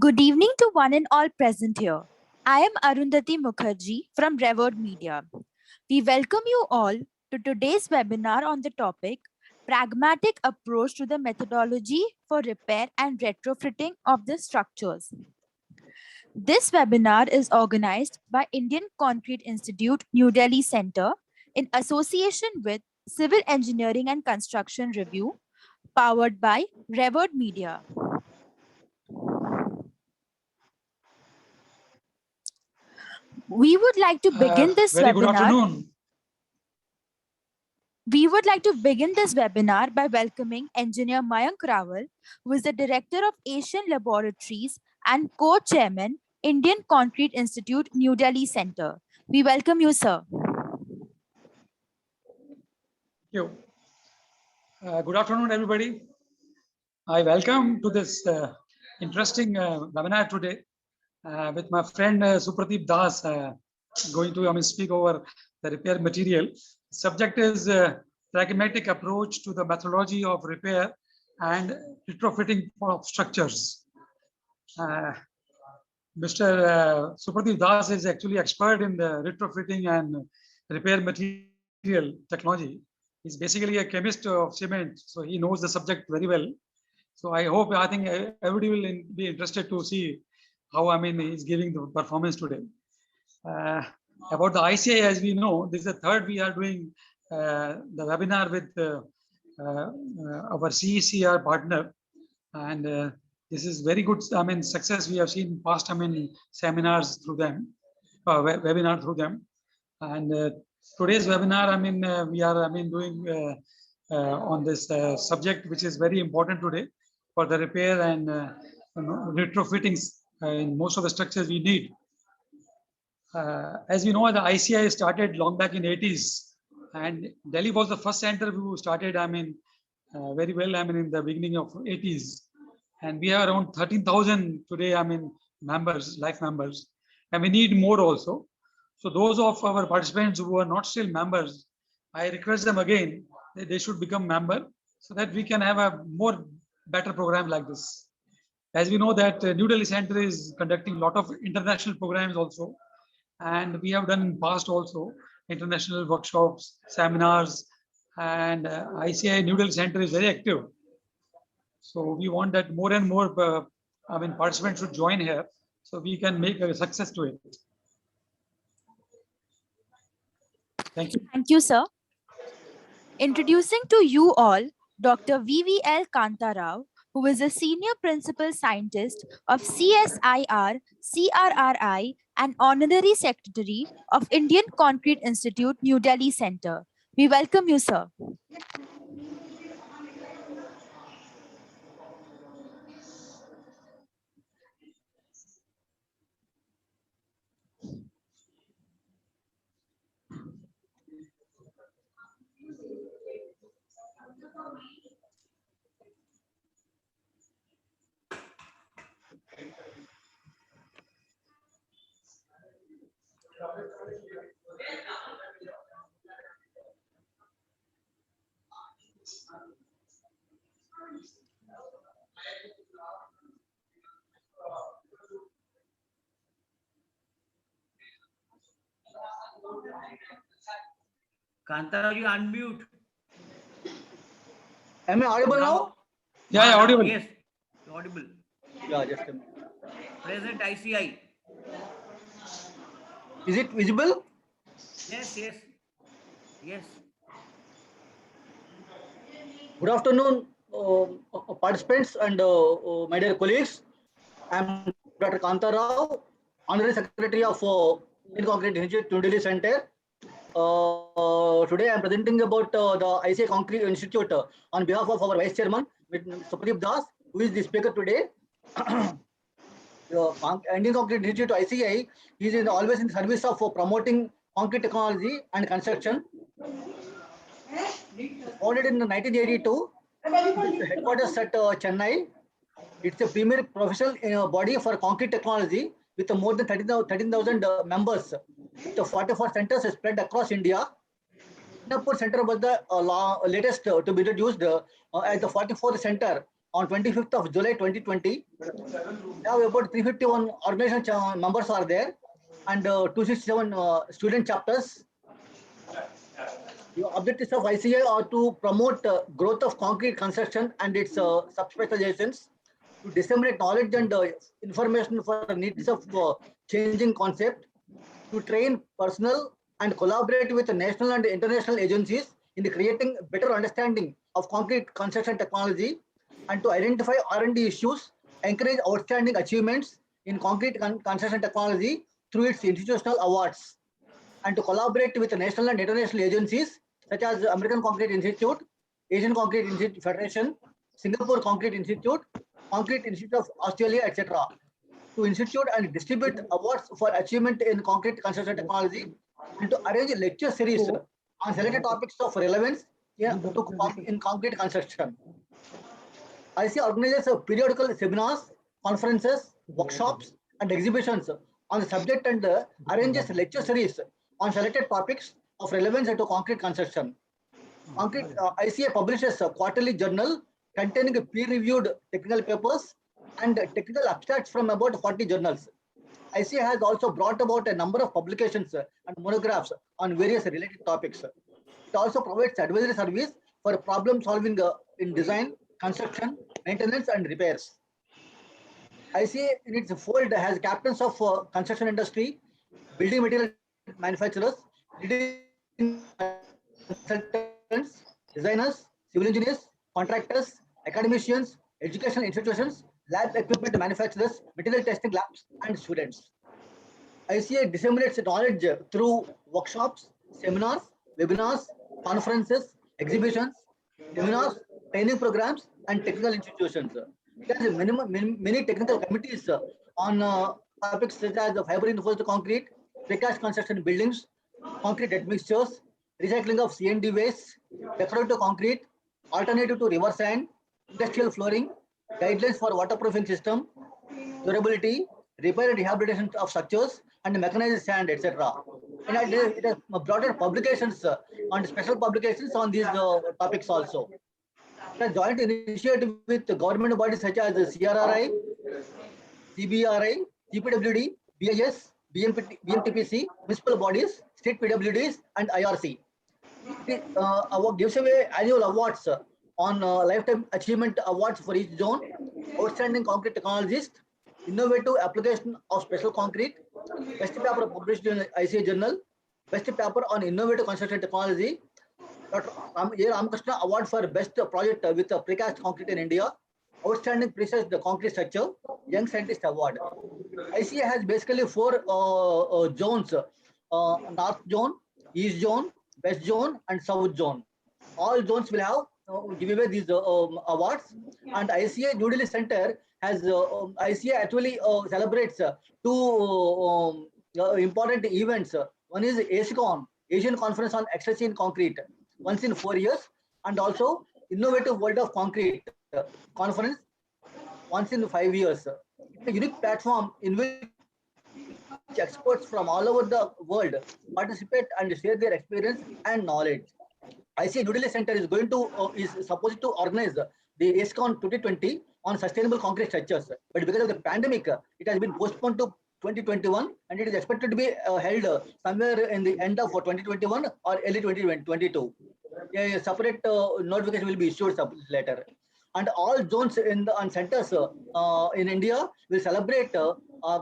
Good evening to one and all present here. I am Arundhati Mukherjee from Revered Media. We welcome you all to today's webinar on the topic Pragmatic Approach to the Methodology for Repair and Retrofitting of the Structures. This webinar is organized by Indian Concrete Institute, New Delhi Center in association with Civil Engineering and Construction Review, powered by Revered Media. We would like to begin this Very webinar. good afternoon. We would like to begin this webinar by welcoming Engineer Mayank Rawal, who is the Director of Asian Laboratories and Co-Chairman, Indian Concrete Institute, New Delhi Center. We welcome you, sir. Thank you. Good afternoon, everybody. I welcome to this interesting webinar today with my friend Supradeep Das, going to speak over the repair material. Subject is pragmatic approach to the methodology of repair and retrofitting of structures. Mr. Supradeep Das is actually expert in the retrofitting and repair material technology. He's basically a chemist of cement, so he knows the subject very well. So I think everybody will be interested to see how he's giving the performance today. About the ICI, as we know, this is the third we are doing the webinar with our CECR partner, and this is very good. Success we have seen past. Seminars through them, webinar through them, and today's webinar. We are doing on this subject, which is very important today for the repair and retrofittings in most of the structures we need. As you know, the ICI started long back in 80s, and Delhi was the first center who started. Very well. In the beginning of 80s, and we are around 13,000 today. Members, life members, and we need more also. So those of our participants who are not still members, I request them again that they should become member so that we can have a more better program like this. As we know that New Delhi Center is conducting a lot of international programs also, and we have done in past also international workshops, seminars, and ICI New Delhi Center is very active. So we want that more and more participants should join here so we can make a success to it. Thank you. Thank you, sir. Introducing to you all Dr. VVL Kanta Rao, who is a Senior Principal Scientist of CSIR, CRRI, and Honorary Secretary of Indian Concrete Institute, New Delhi Center. We welcome you, sir. Kanta, you unmute. Am I audible now? Yeah, audible. Yes, audible. Yeah, just a minute. Present ICI. Is it visible? Yes, yes, yes. Good afternoon, participants and my dear colleagues. I am Dr. Kanta Rao, Honorary Secretary of Indian Concrete Institute, New Delhi Center. Today I am presenting about the ICI Concrete Institute on behalf of our Vice Chairman, Supradeep Das, who is the speaker today. Indian Concrete Institute ICI is always in the service of promoting concrete technology and construction. Founded in 1982, headquarters at Chennai. It's a premier professional body for concrete technology with more than 13,000 members. The 44 centers spread across India. Singapore Center was the latest to be introduced as the 44th center on 25th of July 2020. Now about 351 organization members are there, and 267 student chapters. The objectives of ICA are to promote growth of concrete construction and its subspecializations, to disseminate knowledge and information for needs of changing concept, to train personnel and collaborate with national and international agencies in creating better understanding of concrete construction technology, and to identify R&D issues, encourage outstanding achievements in concrete construction technology through its institutional awards, and to collaborate with national and international agencies such as American Concrete Institute, Asian Concrete Institute Federation, Singapore Concrete Institute, Concrete Institute of Australia, etc., to institute and distribute awards for achievement in concrete construction technology, and to arrange lecture series on selected topics of relevance in concrete construction. ICA organizes periodical seminars, conferences, workshops, and exhibitions on the subject, and arranges lecture series on selected topics of relevance to concrete construction. ICA publishes a quarterly journal containing peer-reviewed technical papers and technical abstracts from about 40 journals. ICA has also brought about a number of publications and monographs on various related topics. It also provides advisory service for problem solving in design, construction, maintenance, and repairs. ICA in its fold has captains of construction industry, building material manufacturers, leading consultants, designers, civil engineers, contractors, academicians, educational institutions, lab equipment manufacturers, material testing labs, and students. ICA disseminates knowledge through workshops, seminars, webinars, conferences, exhibitions, seminars, training programs, and technical institutions. It has many technical committees on topics such as fiber reinforced concrete, precast construction buildings, concrete admixtures, recycling of C&D waste, decorative concrete, alternative to river sand, industrial flooring, guidelines for waterproofing system, durability, repair and rehabilitation of structures, and mechanized sand, etc. And it has broader publications and special publications on these topics also. It has joint initiative with government bodies such as CRRI, CBRI, CPWD, BIS, BMTPC, municipal bodies, state PWDs, and IRC. It gives away annual awards on lifetime achievement awards for each zone, outstanding concrete technologist, innovative application of special concrete, best paper published in ICA journal, best paper on innovative construction technology, Dr. A. Ramakrishna Award for best project with precast concrete in India, outstanding precise concrete structure, Young Scientist Award. ICA has basically four zones: North Zone, East Zone, West Zone, and South Zone. All zones will have give away these awards, and ICA New Delhi Center has ICA actually celebrates two important events. One is ASCON, Asian Conference on Ecstasy in Concrete, once in 4 years, and also Innovative World of Concrete Conference, once in 5 years. It's a unique platform in which experts from all over the world participate and share their experience and knowledge. ICA New Delhi Center is going to is supposed to organize the ASCON 2020 on sustainable concrete structures, but because of the pandemic, it has been postponed to 2021, and it is expected to be held somewhere in the end of 2021 or early 2022. A separate notification will be issued later. And all zones in the centers in India will celebrate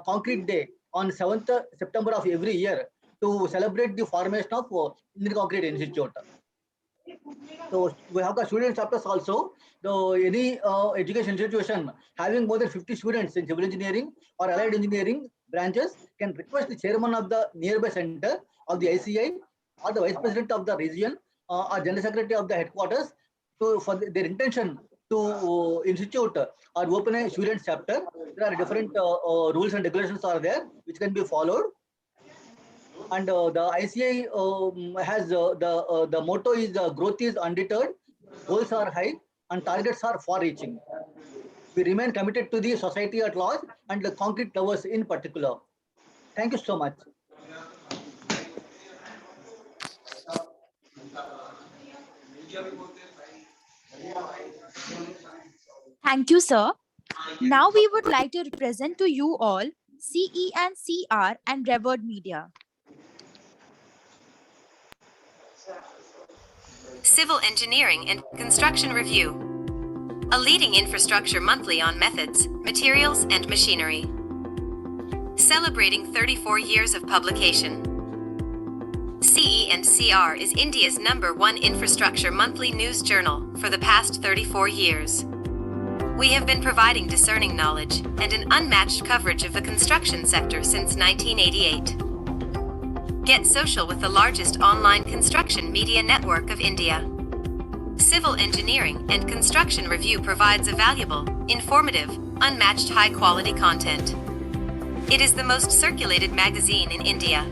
Concrete Day on 7th September of every year to celebrate the formation of Indian Concrete Institute. So we have the student chapters also. Any education institution having more than 50 students in civil engineering or allied engineering branches can request the chairman of the nearby center of the ICI or the vice president of the region or general secretary of the headquarters for their intention to institute or open a student chapter. There are different rules and regulations are there which can be followed. And the ICI has the motto is growth is undeterred, goals are high, and targets are far-reaching. We remain committed to the society at large and the concrete lovers in particular. Thank you so much. Thank you, sir. Now we would like to present to you all CE and CR and Revord Media. Civil Engineering and Construction Review, a leading infrastructure monthly on methods, materials, and machinery. Celebrating 34 years of publication. CE and CR is India's #1 infrastructure monthly news journal for the past 34 years. We have been providing discerning knowledge and an unmatched coverage of the construction sector since 1988. Get social with the largest online construction media network of India. Civil Engineering and Construction Review provides a valuable, informative, unmatched high-quality content. It is the most circulated magazine in India,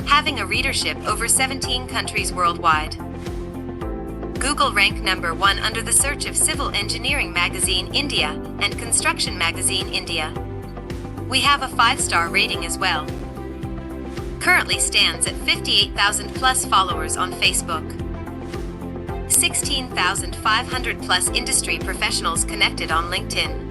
having a readership over 17 countries worldwide. Google rank #1 under the search of Civil Engineering Magazine India and Construction Magazine India. We have a 5-star rating as well. Currently stands at 58,000 plus followers on Facebook. 16,500 plus industry professionals connected on LinkedIn.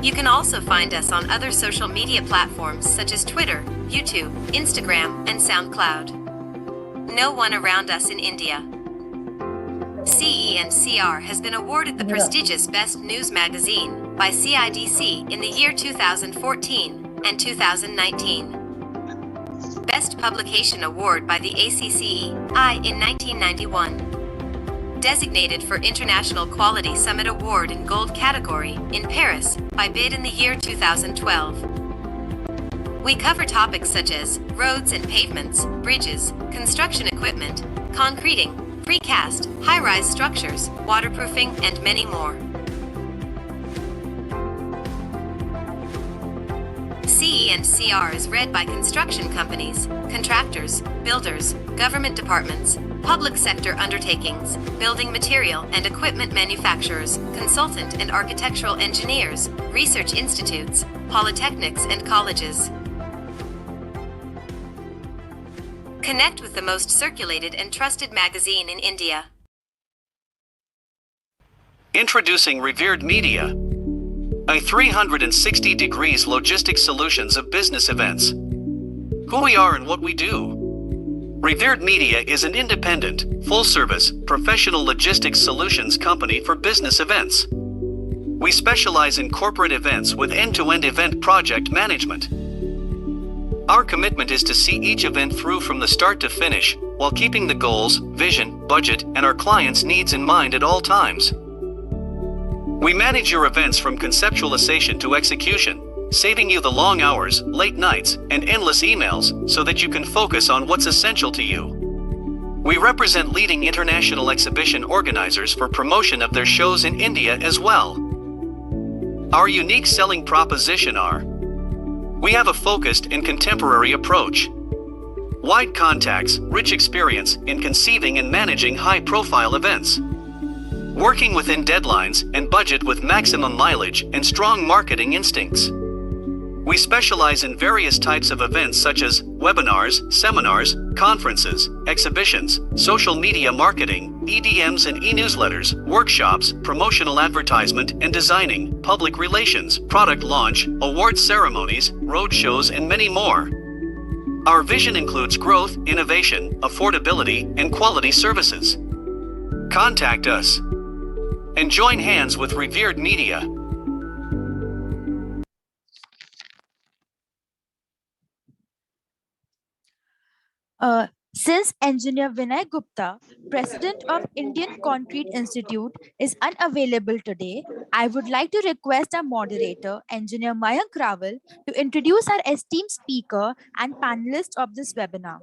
You can also find us on other social media platforms such as Twitter, YouTube, Instagram, and SoundCloud. No one around us in India. CE and CR has been awarded the prestigious Best News Magazine by CIDC in the year 2014 and 2019. Best Publication Award by the ACCEI in 1991. Designated for International Quality Summit Award in Gold category in Paris by BID in the year 2012. We cover topics such as roads and pavements, bridges, construction equipment, concreting, precast, high-rise structures, waterproofing, and many more. CE and CR is read by construction companies, contractors, builders, government departments, public sector undertakings, building material and equipment manufacturers, consultant and architectural engineers, research institutes, polytechnics, and colleges. Connect with the most circulated and trusted magazine in India. Introducing Revered Media, a 360 degrees logistics solutions of business events. Who we are and what we do. Revered Media is an independent, full-service, professional logistics solutions company for business events. We specialize in corporate events with end-to-end event project management. Our commitment is to see each event through from the start to finish, while keeping the goals, vision, budget, and our clients' needs in mind at all times. We manage your events from conceptualization to execution, saving you the long hours, late nights, and endless emails so that you can focus on what's essential to you. We represent leading international exhibition organizers for promotion of their shows in India as well. Our unique selling proposition are: we have a focused and contemporary approach, wide contacts, rich experience in conceiving and managing high-profile events, working within deadlines and budget with maximum mileage and strong marketing instincts. We specialize in various types of events such as webinars, seminars, conferences, exhibitions, social media marketing, EDMs and e-newsletters, workshops, promotional advertisement and designing, public relations, product launch, award ceremonies, road shows, and many more. Our vision includes growth, innovation, affordability, and quality services. Contact us and join hands with Revered Media. Since Engineer Vinay Gupta, President of Indian Concrete Institute, is unavailable today, I would like to request our moderator, Engineer Mayank Rawal, to introduce our esteemed speaker and panelist of this webinar.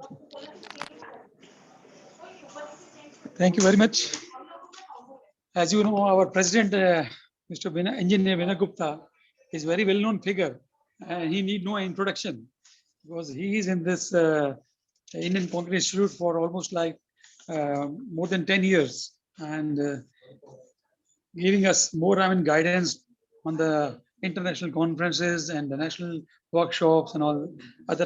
Thank you very much. As you know, our president, Mr. Engineer Vinay Gupta, is a very well-known figure, and he need no introduction because he is in this Indian Concrete Institute for almost like more than 10 years, and giving us more guidance on the international conferences and the national workshops and all other.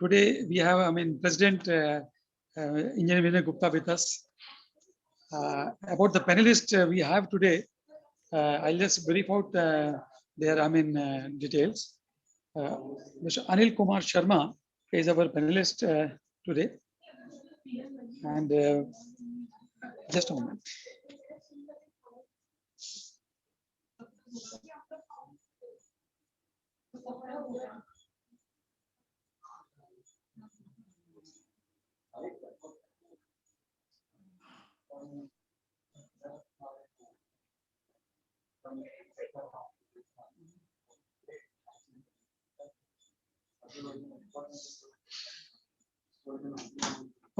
Today we have President Engineer Vinay Gupta with us. About the panelists we have today, I'll just brief out their details. Mr. Anil Kumar Sharma is our panelist today. And just a moment.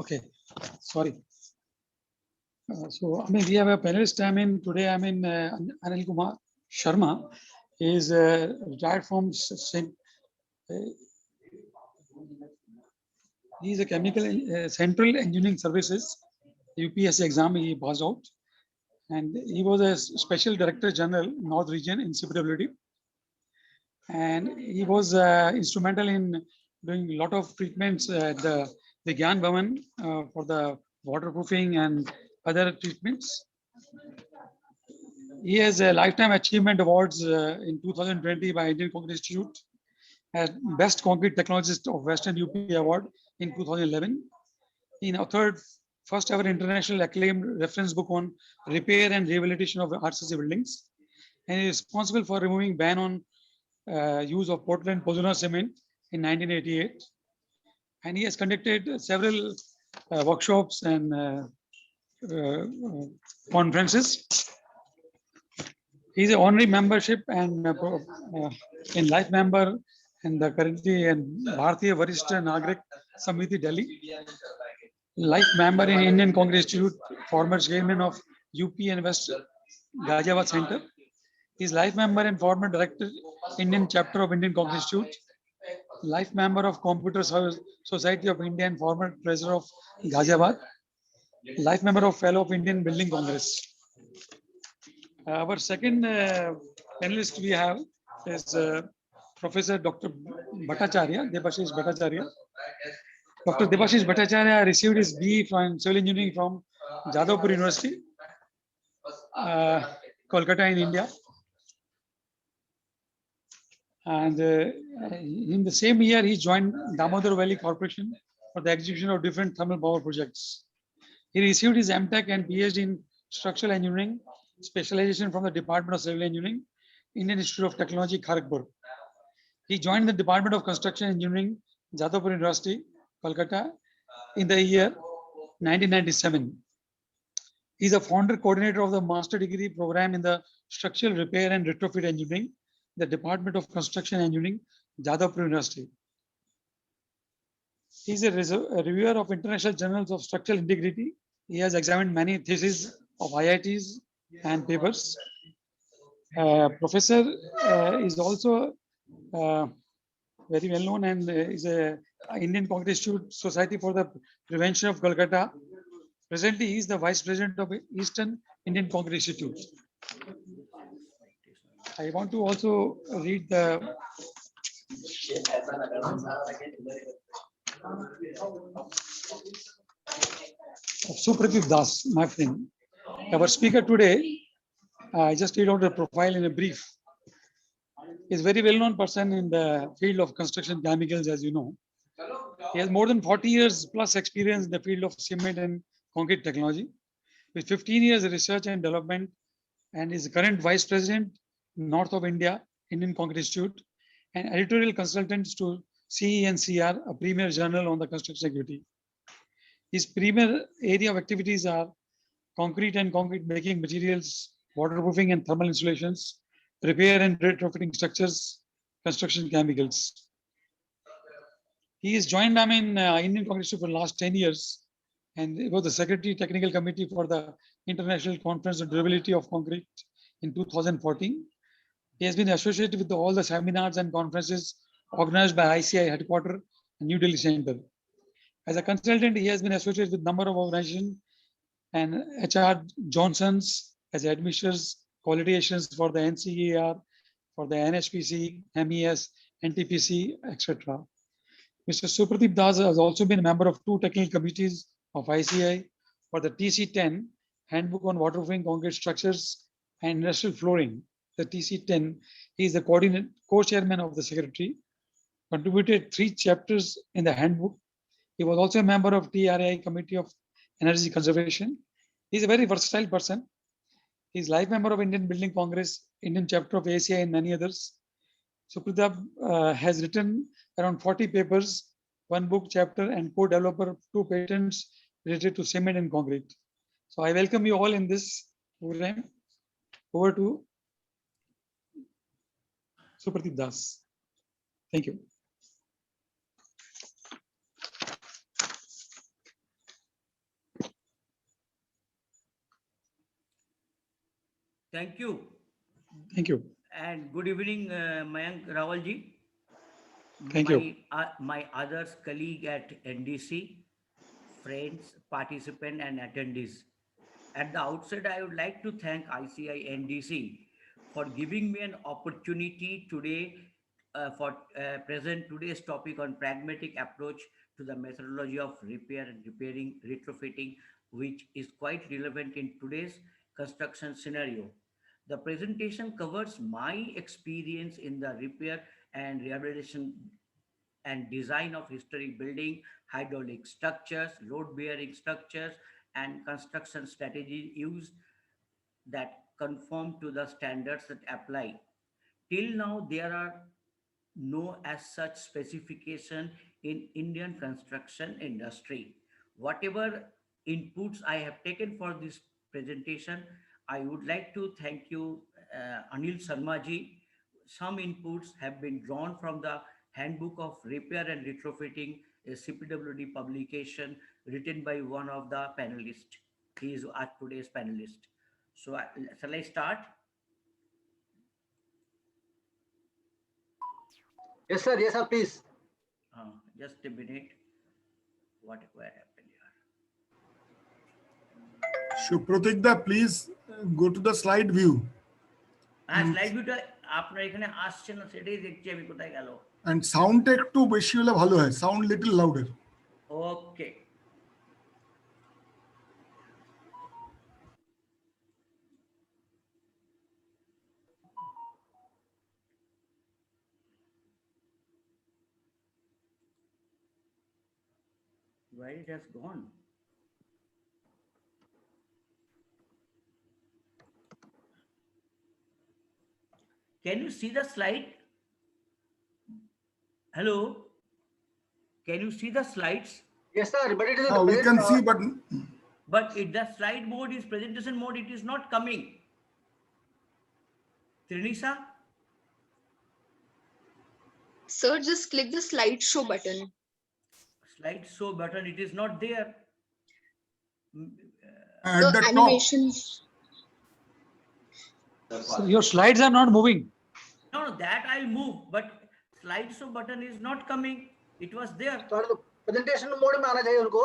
Okay, sorry. So, we have a panelist. Today, Anil Kumar Sharma is retired from he is a chemical Central Engineering Services UPSC exam. He passed out, and he was a Special Director General North Region in CPWD, and he was instrumental in doing a lot of treatments at the Gyan Bhavan for the waterproofing and other treatments. He has a Lifetime Achievement Awards in 2020 by Indian Concrete Institute, as Best Concrete Technologist of Western UP Award in 2011. He authored first ever international acclaimed reference book on repair and rehabilitation of RCC buildings, and is responsible for removing ban on use of Portland Pozzolana cement in 1988. And he has conducted several workshops and conferences. He is an honorary membership and in life member and currently in Bharatiya Varishta Nagrik Samiti Delhi. Life member in Indian Congress Institute, former chairman of UP and West Ghaziabad Center. He is life member and former director Indian chapter of Indian Congress Institute. Life member of Computer Society of India and former treasurer of Ghaziabad. Life member of fellow of Indian Building Congress. Our second panelist we have is Professor Dr. Bhattacharya, Debashish Bhattacharya. Dr. Debashish Bhattacharya received his BE from Civil Engineering from Jadavpur University, Kolkata in India. And in the same year, he joined Damodar Valley Corporation for the execution of different thermal power projects. He received his MTech and PhD in Structural Engineering, specialization from the Department of Civil Engineering, Indian Institute of Technology, Kharagpur. He joined the Department of Construction Engineering, Jadavpur University, Kolkata, in the year 1997. He is a founder coordinator of the Master Degree Program in the Structural Repair and Retrofit Engineering, the Department of Construction Engineering, Jadavpur University. He is a reviewer of international journals of structural integrity. He has examined many theses of IITs and papers. Professor is also very well known and is a Indian Concrete Institute Society for the Prevention of Kolkata. Presently, he is the Vice President of Eastern Indian Concrete Institute. I want to also read the Supradeep Das, my friend. Our speaker today, I just read out the profile in a brief. He is a very well-known person in the field of construction chemicals, as you know. He has more than 40 years plus experience in the field of cement and concrete technology, with 15 years of research and development, and is the current Vice President, North of India, Indian Concrete Institute, and editorial consultant to CENCR, a premier journal on the construction activity. His premier area of activities are concrete and concrete making materials, waterproofing and thermal insulations, repair and retrofitting structures, construction chemicals. He is joined Indian Concrete Institute for the last 10 years, and he was the Secretary Technical Committee for the International Conference on Durability of Concrete in 2014. He has been associated with all the seminars and conferences organized by ICI headquarters in New Delhi Center. As a consultant, he has been associated with a number of organizations and HR Johnson's as admissions, quality assurance for the NCER, for the NHPC, MES, NTPC, etc. Mr. Supradeep Das has also been a member of 2 technical committees of ICI for the TC10 Handbook on Waterproofing Concrete Structures and Industrial Flooring, the TC10. He is the co-chairman of the secretary, contributed 3 chapters in the handbook. He was also a member of TRAI Committee of Energy Conservation. He is a very versatile person. He is life member of Indian Building Congress, Indian chapter of ACI, and many others. Supradeep has written around 40 papers, 1 book chapter, and co-developer of 2 patents related to cement and concrete. So I welcome you all in this program. Over to Supradeep Das. Thank you. Thank you. Thank you. And good evening, Mayank Rawalji. Thank you. My others colleague at NDC, friends, participant and attendees. At the outset, I would like to thank ICI NDC for giving me an opportunity today for present today's topic on pragmatic approach to the methodology of repair and repairing, retrofitting, which is quite relevant in today's construction scenario. The presentation covers my experience in the repair and rehabilitation and design of historic building, hydraulic structures, load-bearing structures, and construction strategies used that conform to the standards that apply. Till now, there are no as such specification in Indian construction industry. Whatever inputs I have taken for this presentation, I would like to thank you, Anil Sharma ji. Some inputs have been drawn from the Handbook of Repair and Retrofitting, a CPWD publication written by one of the panelists. He is our today's panelist. So, shall I start? Yes, sir. Yes, sir. Please. Just a minute. What happened here? Supratik, please go to the slide view. Slide ভিউটা আপনার এখানে আসছে না, সেটাই দেখছি আমি কোথায় গেল। And soundটা একটু বেশি হলে ভালো হয়, sound little louder. Okay, where it has gone? Can you see the slide? Hello? Can you see the slides? Yes, sir. But it is. We can see, but But if the slide mode is presentation mode, it is not coming. Trinisa? Sir, just click the slideshow button. Slideshow button, it is not there. at the top. Animations. So your slides are not moving. No, that I'll move, but slideshow button is not coming. It was there. Sir presentation mode में आना चाहिए उनको.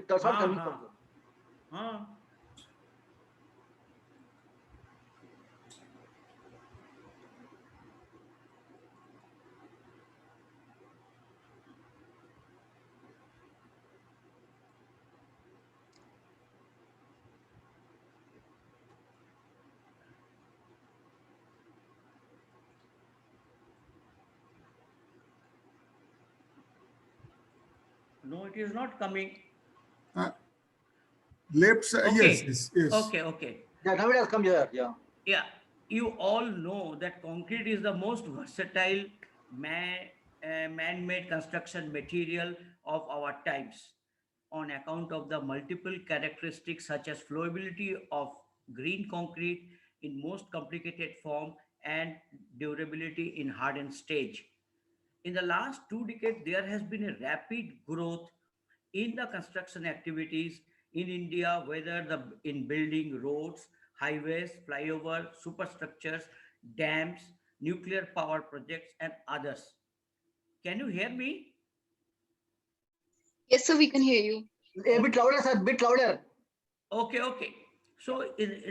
That's not coming. हाँ. No, it is not coming. Left side, Okay. yes. Okay. Yeah, now it has come here. Yeah. Yeah, you all know that concrete is the most versatile man-made construction material of our times on account of the multiple characteristics such as flowability of green concrete in most complicated form and durability in hardened stage. In the last 2 decades, there has been a rapid growth in the construction activities in India, whether in building roads, highways, flyover, superstructures, dams, nuclear power projects, and others. Can you hear me? Yes, sir, we can hear you. A bit louder, sir. Bit louder. Okay. So in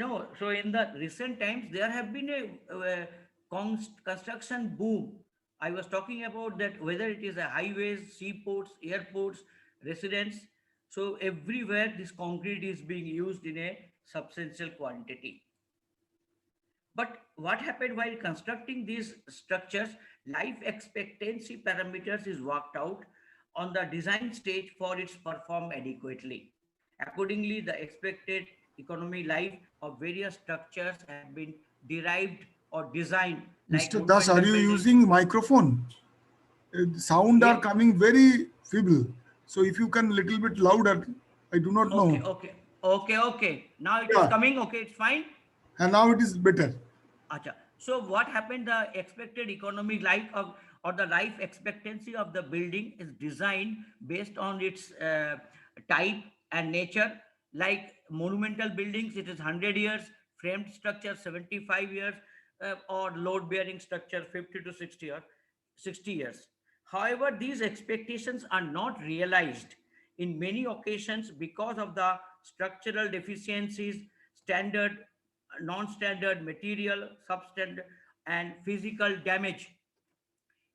the recent times, there have been a construction boom. I was talking about that, whether it is a highways, seaports, airports, residents. So everywhere this concrete is being used in a substantial quantity. But what happened while constructing these structures, life expectancy parameters is worked out on the design stage for its perform adequately. Accordingly, the expected economy life of various structures have been derived or designed like Mr. Das, are monumental you building. using microphone? Sound are Yeah. coming very feeble. So if you can little bit louder, I do not Okay. know. Okay. Okay. Okay. Now it is Yeah, coming. Okay. It's fine. and now it is better. Acha. So what happened? The expected economic life of or the life expectancy of the building is designed based on its type and nature. Like monumental buildings, it is 100 years. Framed structure, 75 years, or load-bearing structure, 50 to 60 years. However, these expectations are not realized in many occasions because of the structural deficiencies, standard non-standard material, substandard, and physical damage.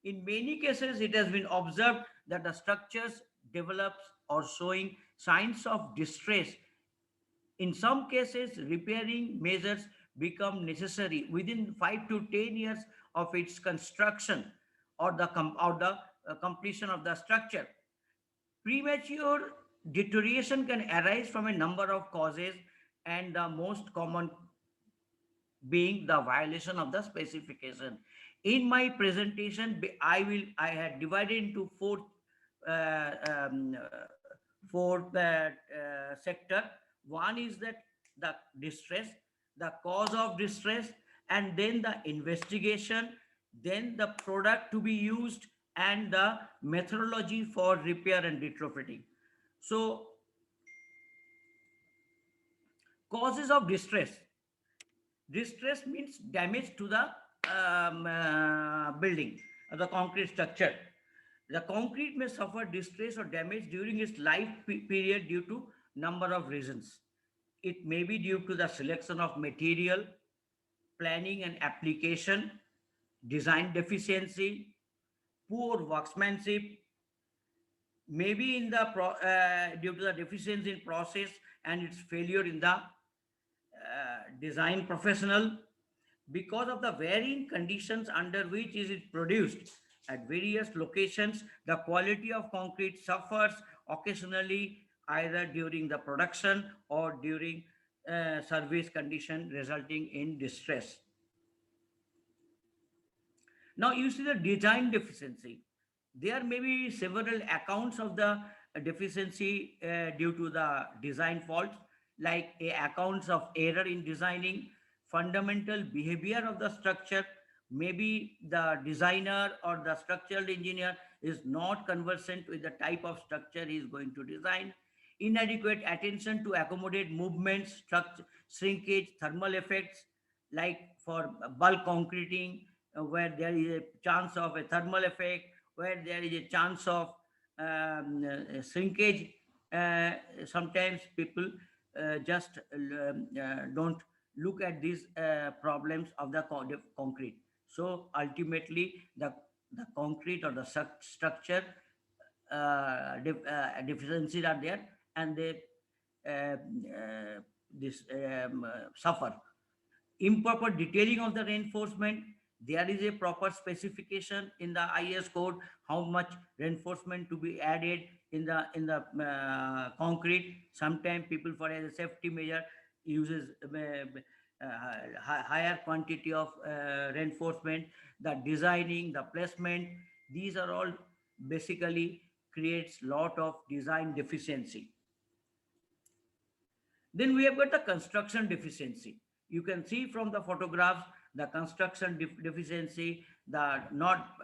In many cases, it has been observed that the structures develops or showing signs of distress. In some cases, repairing measures become necessary within 5 to 10 years of its construction or the completion of the structure. Premature deterioration can arise from a number of causes, and the most common being the violation of the specification. In my presentation, I had divided into uh, um, uh, four sector. One is that the distress, the cause of distress, and then the investigation, then the product to be used, and the methodology for repair and retrofitting. So, causes of distress. Distress means damage to the building, the concrete structure. The concrete may suffer distress or damage during its life period due to number of reasons. It may be due to the selection of material, planning and application, design deficiency, poor workmanship, maybe due to the deficiency in process and its failure in the design professional. Because of the varying conditions under which is it produced at various locations, the quality of concrete suffers occasionally either during the production or during service condition, resulting in distress. Now you see the design deficiency. There may be several accounts of the deficiency due to the design faults, like accounts of error in designing, fundamental behavior of the structure. Maybe the designer or the structural engineer is not conversant with the type of structure he is going to design. Inadequate attention to accommodate movements, structure, shrinkage, thermal effects, like for bulk concreting, where there is a chance of a thermal effect, where there is a chance of shrinkage. Uh, Sometimes people just don't look at these problems of the concrete. So ultimately, the concrete or the structure deficiencies are there, and they uh, this suffer. Improper detailing of the reinforcement. There is a proper specification in the is code how much reinforcement to be added in the concrete. Sometimes people, for as a safety measure, uses higher quantity of reinforcement. The designing, the placement, these are all basically creates lot of design deficiency. Then we have got the construction deficiency. You can see from the photographs the construction deficiency, the not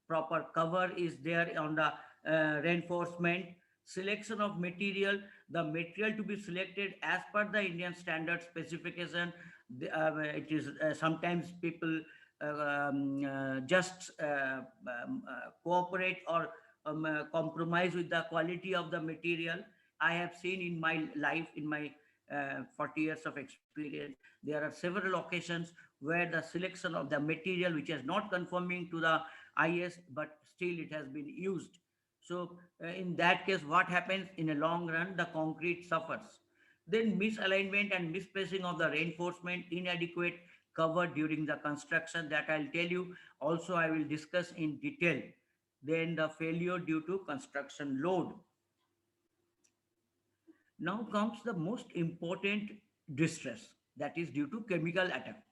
proper cover is there on the reinforcement, selection of material, the material to be selected as per the Indian standard specification. It is sometimes people just cooperate or compromise with the quality of the material. I have seen in my life, in my 40 years of experience, there are several occasions where the selection of the material which is not conforming to the IS, but still it has been used. So, in that case, what happens in a long run? The concrete suffers. Then misalignment and misplacing of the reinforcement, inadequate covered during the construction, that I'll tell you. Also, I will discuss in detail. Then the failure due to construction load. Now comes the most important distress, that is due to chemical attack.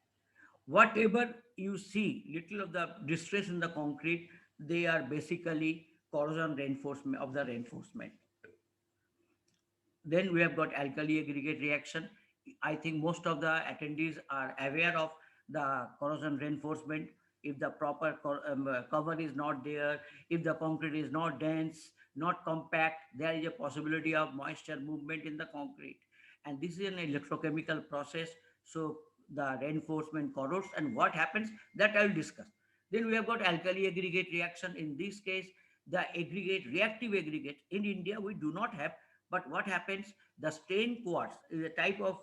Whatever you see, little of the distress in the concrete, they are basically corrosion reinforcement of the reinforcement. Then we have got alkali aggregate reaction. I think most of the attendees are aware of the corrosion reinforcement. If the proper cover is not there, if the concrete is not dense, not compact, there is a possibility of moisture movement in the concrete. And this is an electrochemical process. So the reinforcement corrodes. And what happens, that I will discuss. Then we have got alkali aggregate reaction. In this case, the aggregate, reactive aggregate, in India, we do not have. But what happens, the stain quartz is a type of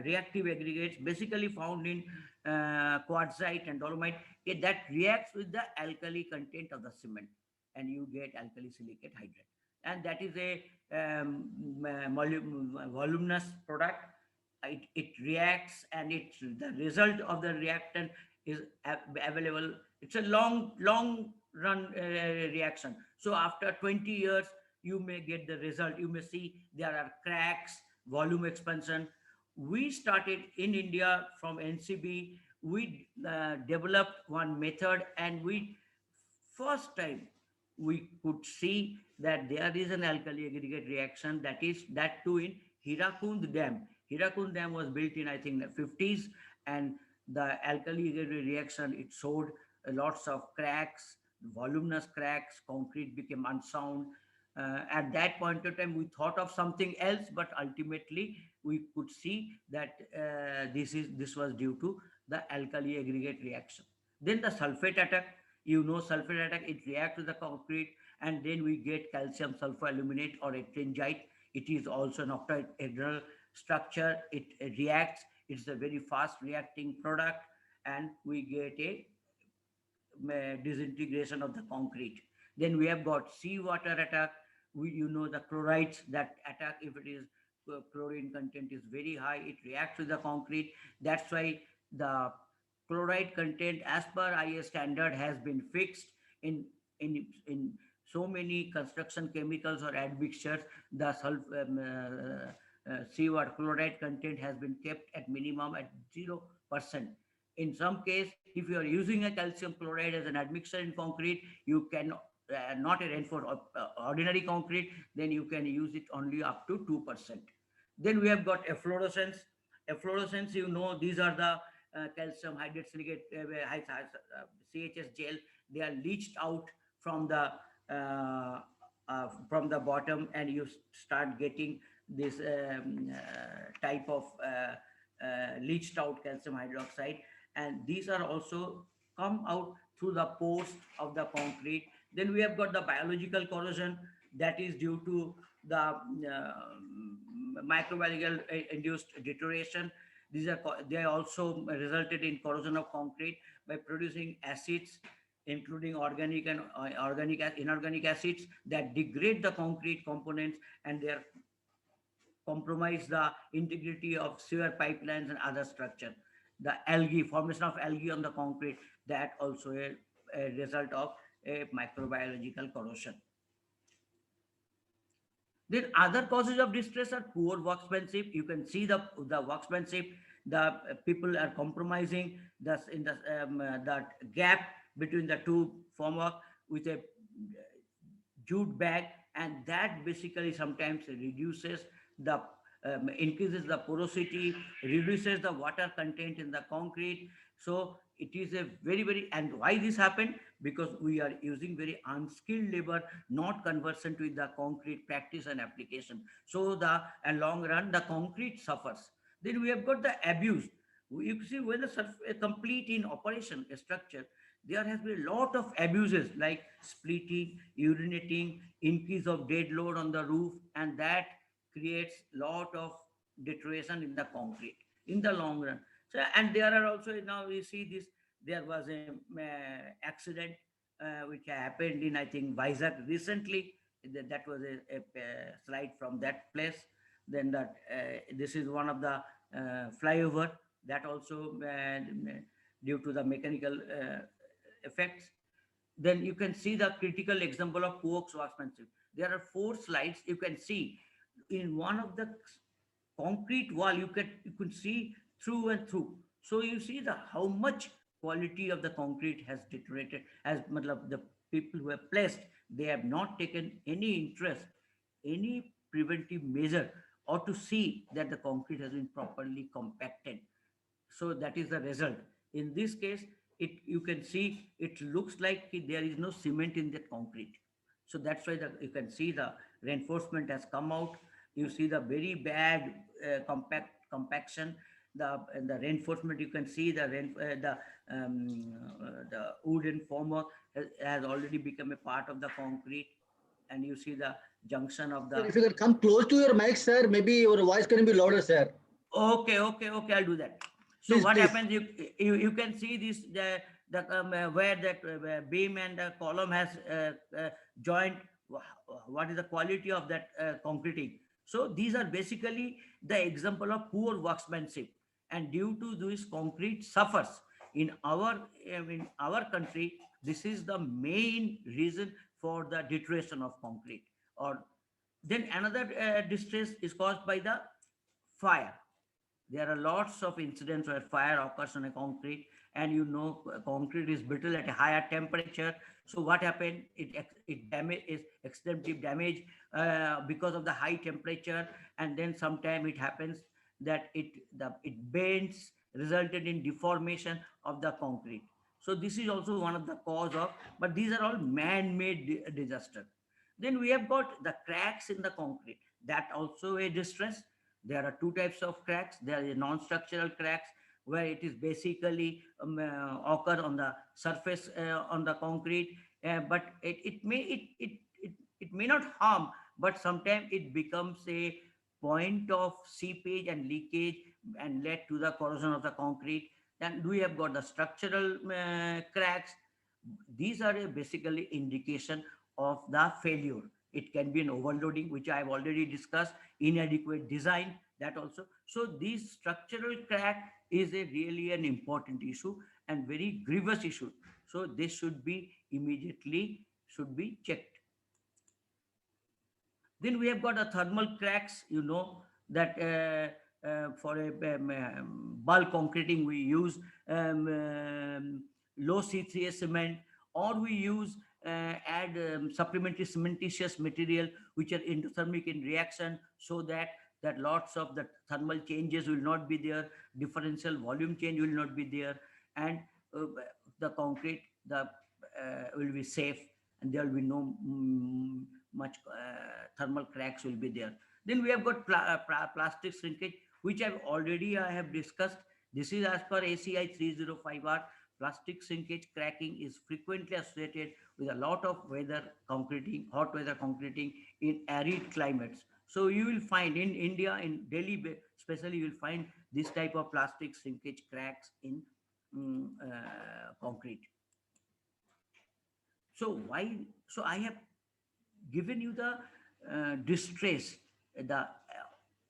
reactive aggregates basically found in quartzite and dolomite, that reacts with the alkali content of the cement, and you get alkali silicate hydrate. And that is a voluminous product. It reacts, and the result of the reactant is available. It's a long run reaction. So after 20 years, you may get the result. You may see there are cracks, volume expansion. We started in India from NCB. We developed one method, and we first time we could see that there is an alkali aggregate reaction, that too in Hirakund Dam. Hirakund Dam was built in, I think, the 50s, and the alkali aggregate reaction, it showed lots of cracks, voluminous cracks, concrete became unsound. At that point of time, we thought of something else, but ultimately we could see that this was due to the alkali aggregate reaction. Then the sulfate attack. Sulfate attack, it reacts to the concrete, and then we get calcium sulfoaluminate or ettringite. It is also an octahedral structure. It reacts. It's a very fast reacting product, and we get a disintegration of the concrete. Then we have got seawater attack. The chlorides that attack, if it is chlorine content is very high, it reacts with the concrete. That's why the chloride content as per IS standard has been fixed in so many construction chemicals or admixtures. The seawater chloride content has been kept at minimum at 0%. In some case, if you are using a calcium chloride as an admixture in concrete, you can not a reinforced ordinary concrete, then you can use it only up to 2%. Then we have got efflorescence. Efflorescence, these are the calcium hydrate silicate CHS gel. They are leached out from the bottom, and you start getting this type of leached out calcium hydroxide, and these are also come out through the pores of the concrete. Then we have got the biological corrosion, that is due to the microbiological induced deterioration. They also resulted in corrosion of concrete by producing acids, including organic and inorganic acids, that degrade the concrete components, and they compromise the integrity of sewer pipelines and other structure. The formation of algae on the concrete, that also a result of a microbiological corrosion. Then other causes of distress are poor workmanship. You can see the workmanship. The people are compromising that gap between the two formwork with a jute bag, and that basically sometimes reduces the increases the porosity, reduces the water content in the concrete. So it is a very, and why this happened? Because we are using very unskilled labor, not conversant with the concrete practice and application. So in long run, the concrete suffers. Then we have got the abuse. You see, when a complete in operation a structure, there has been a lot of abuses like splitting, urinating, increase of dead load on the roof, and that creates lot of deterioration in the concrete in the long run. So, and there are also, now we see this, there was a accident which happened in, I think, Vizag recently. That was a slide from that place. Then this is one of the flyover, that also due to the mechanical effects. Then you can see the critical example of poor workmanship. There are 4 slides you can see. In one of the concrete wall, you can see through and through. So you see the how much quality of the concrete has deteriorated. As matlab, the people who have placed, they have not taken any interest, any preventive measure, or to see that the concrete has been properly compacted. So that is the result. In this case, it you can see it looks like there is no cement in that concrete. So that's why you can see the reinforcement has come out. You see the very bad compaction. The reinforcement, you can see the wooden former has already become a part of the concrete, and you see the junction of Sir, the. if you can come close to your mic, sir, maybe your voice can be louder, sir. Okay, I'll do that. So Please, what please. happens, you can see this, where that beam and the column has joined. What is the quality of that concreting? So these are basically the example of poor workmanship, and due to this, concrete suffers in our country. This is the main reason for the deterioration of concrete. Or then another distress is caused by the fire. There are lots of incidents where fire occurs on a concrete, and concrete is brittle at a higher temperature. So what happened? It damage is extensive damage because of the high temperature, and then sometime it happens that it bends, resulted in deformation of the concrete. So this is also one of the cause of, but these are all man-made disaster. Then we have got the cracks in the concrete. That also a distress. There are 2 types of cracks. There are non-structural cracks, where it is basically occur on the surface on the concrete, but it may not harm, but sometimes it becomes a point of seepage and leakage and led to the corrosion of the concrete. Then we have got the structural cracks. These are basically indication of the failure. It can be an overloading, which I have already discussed, inadequate design, that also. So this structural crack is really an important issue and very grievous issue. So this should be immediately checked. Then we have got a thermal cracks, that for a bulk concreting we use low C3A cement, or we use add supplementary cementitious material which are endothermic in reaction, so that lots of the thermal changes will not be there, differential volume change will not be there, and the concrete will be safe, and there will be no much thermal cracks will be there. Then we have got plastic shrinkage, which I have discussed. This is as per ACI 305R. Plastic shrinkage cracking is frequently associated with a lot of hot weather concreting in arid climates. So you will find in India, in Delhi especially, you will find this type of plastic shrinkage cracks in concrete. So I have given you the distress, the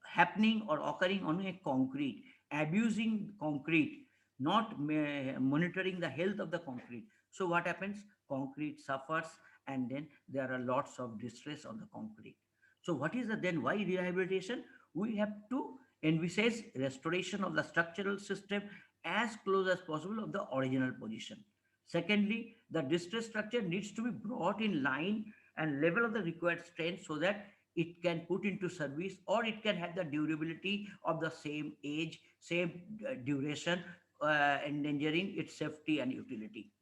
happening or occurring on a concrete, abusing concrete, not monitoring the health of the concrete. So what happens? Concrete suffers, and then there are lots of distress on the concrete. So what is then why rehabilitation? We have to envisage restoration of the structural system as close as possible of the original position. Secondly, the distressed structure needs to be brought in line and level of the required strength, so that it can put into service, or it can have the durability of the same age, same duration, endangering its safety and utility.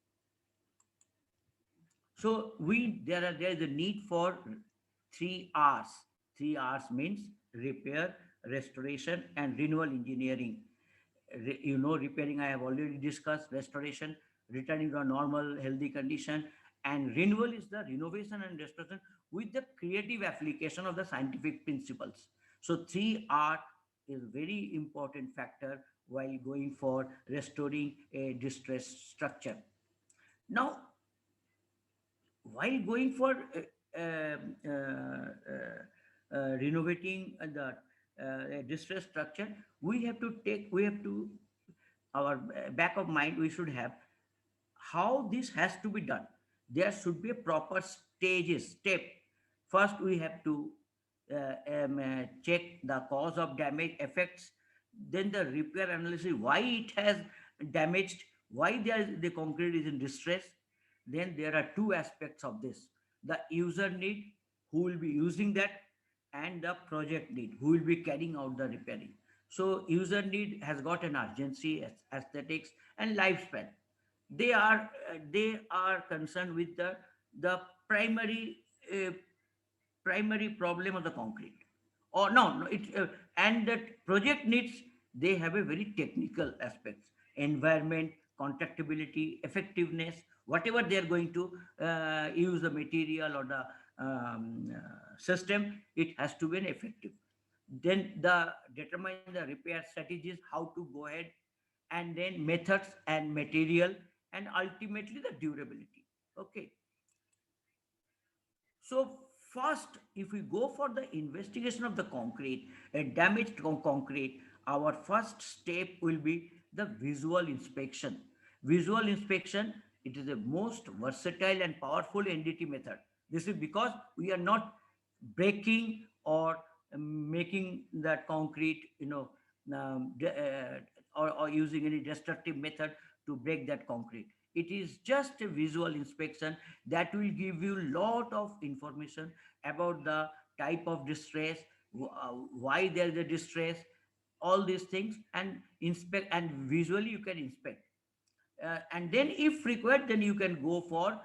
So there is a need for 3 Rs. 3 Rs means repair, restoration, and renewal engineering. Repairing I have already discussed, restoration, returning to a normal healthy condition, and renewal is the renovation and restoration with the creative application of the scientific principles. So 3R is very important factor while going for restoring a distressed structure. Now, while going for renovating a distressed structure, we have to, our back of mind, we should have how this has to be done. There should be a proper step. First, we have to check the cause of damage effects, then the repair analysis, why it has damaged, why the concrete is in distress. Then there are two aspects of this: the user need, who will be using that, and the project need, who will be carrying out the repairing. So user need has got an urgency, aesthetics, and lifespan. They are concerned with the primary uh, primary problem of the concrete, or no, it and that project needs, they have a very technical aspects: environment, contractability, effectiveness, whatever they are going to use the material or the system, it has to be an effective. Then the determine the repair strategies, how to go ahead, and then methods and material, and ultimately the durability. Okay. So first, if we go for the investigation of the concrete, a damaged concrete, our first step will be the visual inspection. Visual inspection, it is the most versatile and powerful NDT method. This is because we are not breaking or making that concrete, or using any destructive method to break that concrete. It is just a visual inspection that will give you lot of information about the type of distress, why there is a distress, all these things, and inspect, and visually you can inspect. And then if required, then you can go for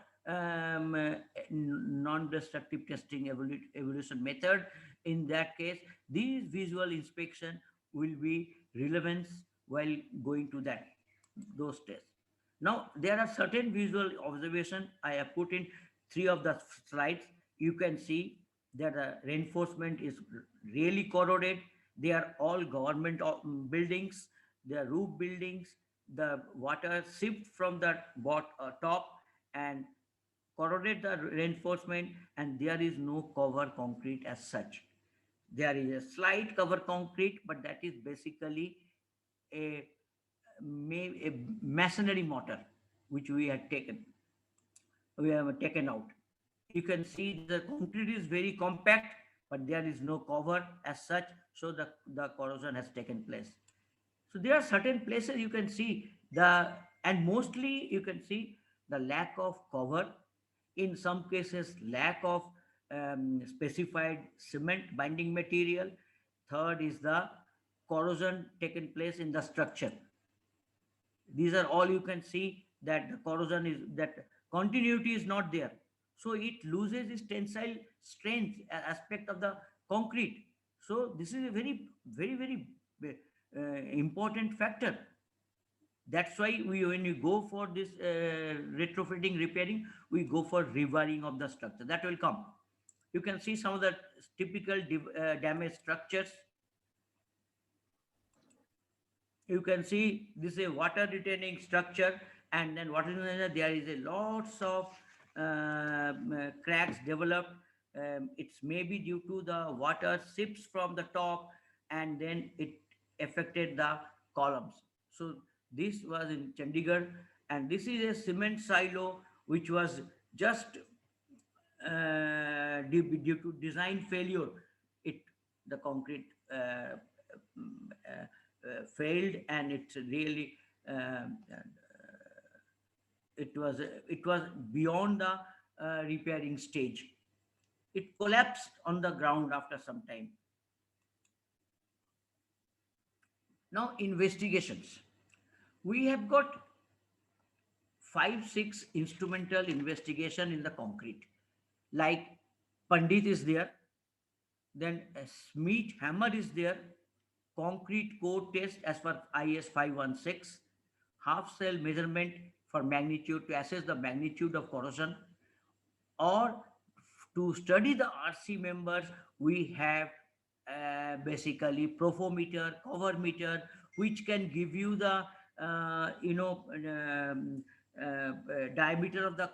non-destructive testing evolution method. In that case, these visual inspection will be relevance while going to that those tests. Now there are certain visual observation I have put in three of the slides. You can see that the reinforcement is really corroded. They are all government buildings, they are roof buildings. The water sipped from the top and corroded the reinforcement, and there is no cover concrete as such. There is a slight cover concrete, but that is basically a, a masonry mortar which we have taken out. You can see the concrete is very compact, but there is no cover as such, so the corrosion has taken place. So there are certain places you can see and mostly you can see the lack of cover. In some cases, lack of specified cement binding material. Third is the corrosion taken place in the structure. These are all you can see, that the corrosion is, that continuity is not there. So it loses its tensile strength aspect of the concrete. So this is a very, very, very important factor. That's why when you go for this retrofitting, repairing, we go for rewiring of the structure. That will come. You can see some of the typical damaged structures. You can see this is a water retaining structure, and then what is there is a lots of cracks developed. It's maybe due to the water sips from the top, and then it affected the columns. So this was in Chandigarh, and this is a cement silo which was just due to design failure. The concrete failed, and it really it was beyond the repairing stage. It collapsed on the ground after some time. Now investigations. We have got 5-6 instrumental investigation in the concrete. Like Pandit is there, then a Smith hammer is there, concrete core test as per IS 516, half cell measurement for magnitude to assess the magnitude of corrosion, or to study the RC members, we have basically profometer, cover meter, which can give you the diameter of the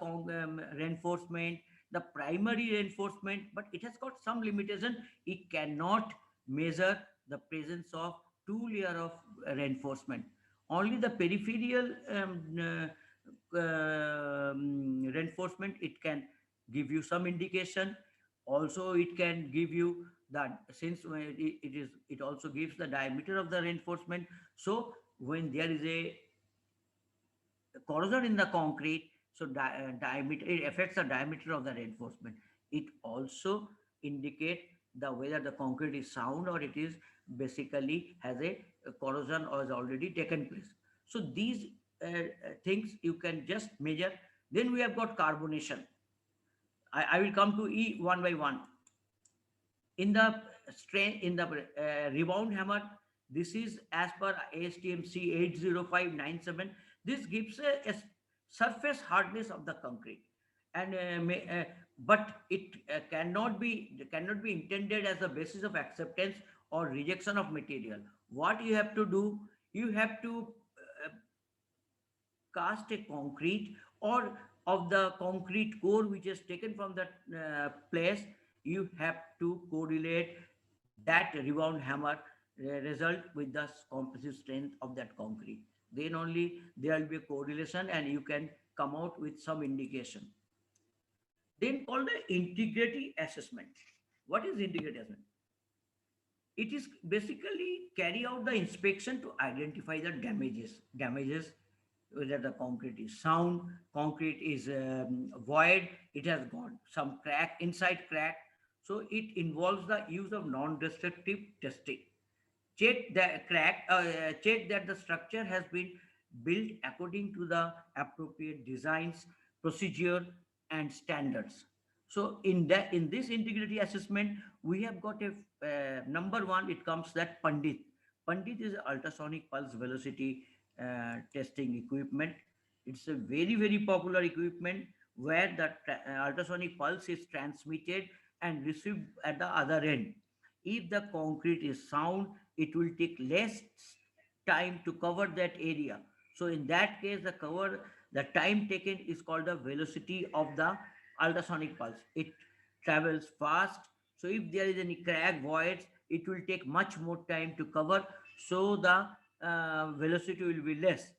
reinforcement, the primary reinforcement, but it has got some limitation. It cannot measure the presence of two layer of reinforcement. Only the peripheral reinforcement, it can give you some indication. Also it can give you that, since it also gives the diameter of the reinforcement. So when there is a corrosion in the concrete, so diameter, it affects the diameter of the reinforcement. It also indicate the whether the concrete is sound or it is basically has a corrosion or has already taken place. So these things you can just measure. Then we have got carbonation. I will come to E one by one. In the strain, in the rebound hammer, this is as per ASTM C 80597. This gives a surface hardness of the concrete, and but it cannot be intended as a basis of acceptance or rejection of material. What you have to do, you have to uh, cast a concrete, or of the concrete core which is taken from that place, you have to correlate that rebound hammer result with the compressive strength of that concrete. Then only there will be a correlation and you can come out with some indication. Then called the integrity assessment. What is integrity assessment? It is basically carry out the inspection to identify the damages, whether the concrete is sound, concrete is void, it has got some crack, inside crack. So it involves the use of non-destructive testing. Check that the structure has been built according to the appropriate designs, procedure, and standards. So in this integrity assessment, we have got a number one. It comes that Pandit. Pandit is ultrasonic pulse velocity testing equipment. It's a very popular equipment where the ultrasonic pulse is transmitted and received at the other end. If the concrete is sound, it will take less time to cover that area. So in that case, the time taken is called the velocity of the ultrasonic pulse. It travels fast. So if there is any crack, voids, it will take much more time to cover. So the velocity will be less.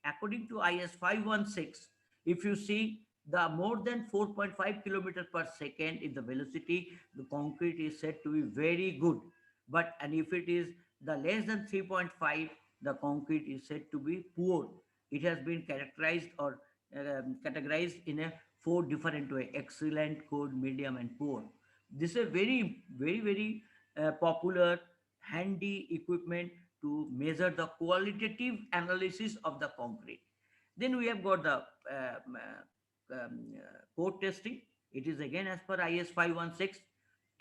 According to IS 516, if you see the more than 4.5 kilometer per second in the velocity, the concrete is said to be very good. But and if it is the less than 3.5, the concrete is said to be poor. It has been characterized or categorized in a four different way: excellent, good, medium, and poor. This is a very popular, handy equipment to measure the qualitative analysis of the concrete. Then we have got the core testing. It is again as per IS 516.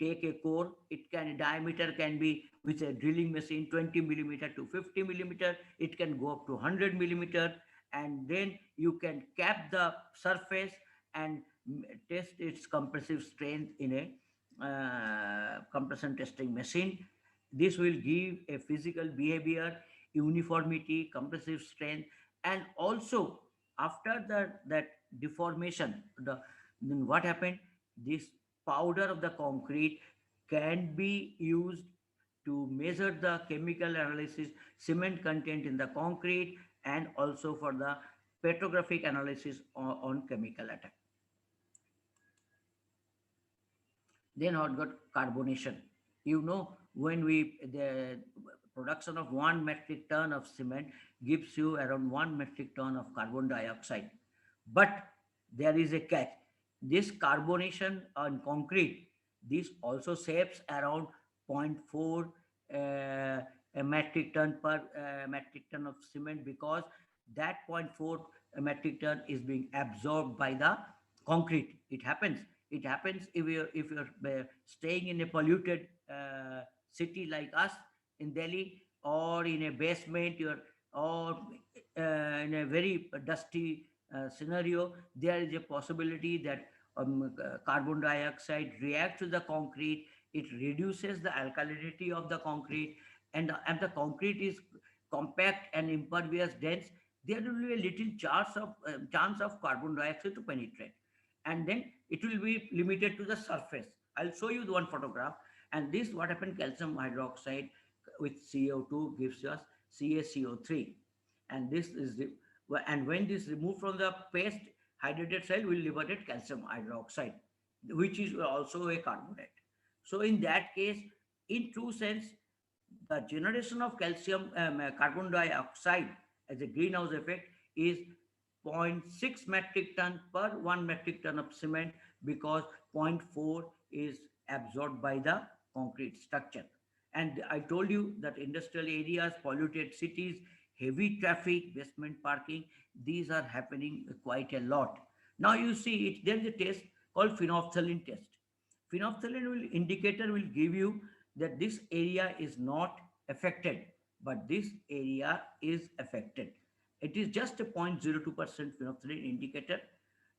Take a core. It can diameter can be with a drilling machine 20 millimeter to 50 millimeter. It can go up to 100 millimeter, and then you can cap the surface and test its compressive strength in a compression testing machine. This will give a physical behavior, uniformity, compressive strength, and also after that deformation, then what happened? This powder of the concrete can be used to measure the chemical analysis, cement content in the concrete, and also for the petrographic analysis on chemical attack. Then I've got carbonation. When the production of 1 metric ton of cement gives you around 1 metric ton of carbon dioxide. But there is a catch. This carbonation on concrete, this also saves around zero point 0.4 a metric ton per metric ton of cement, because that 0.4 metric ton is being absorbed by the concrete. It happens if you're staying in a polluted city like us in Delhi, or in a basement, or in a very dusty scenario. There is a possibility that carbon dioxide reacts with the concrete. It reduces the alkalinity of the concrete, and the concrete is compact and impervious dense. There will be a little chance of carbon dioxide to penetrate, and then it will be limited to the surface. I'll show you the one photograph. And this, what happened, calcium hydroxide with CO2 gives us CaCO3. And this is the, and when this removed from the paste, hydrated cell will liberate calcium hydroxide, which is also a carbonate. So in that case, in true sense, the generation of calcium carbon dioxide as a greenhouse effect is zero point 0.6 metric ton per 1 metric ton of cement, because zero point 0.4 is absorbed by the concrete structure. And I told you that industrial areas, polluted cities, heavy traffic, basement parking, these are happening quite a lot. Now you see it, there's a test called phenolphthalein test. Phenolphthalein will indicator will give you that this area is not affected, but this area is affected. It is just a 0.02% phenolphthalein indicator.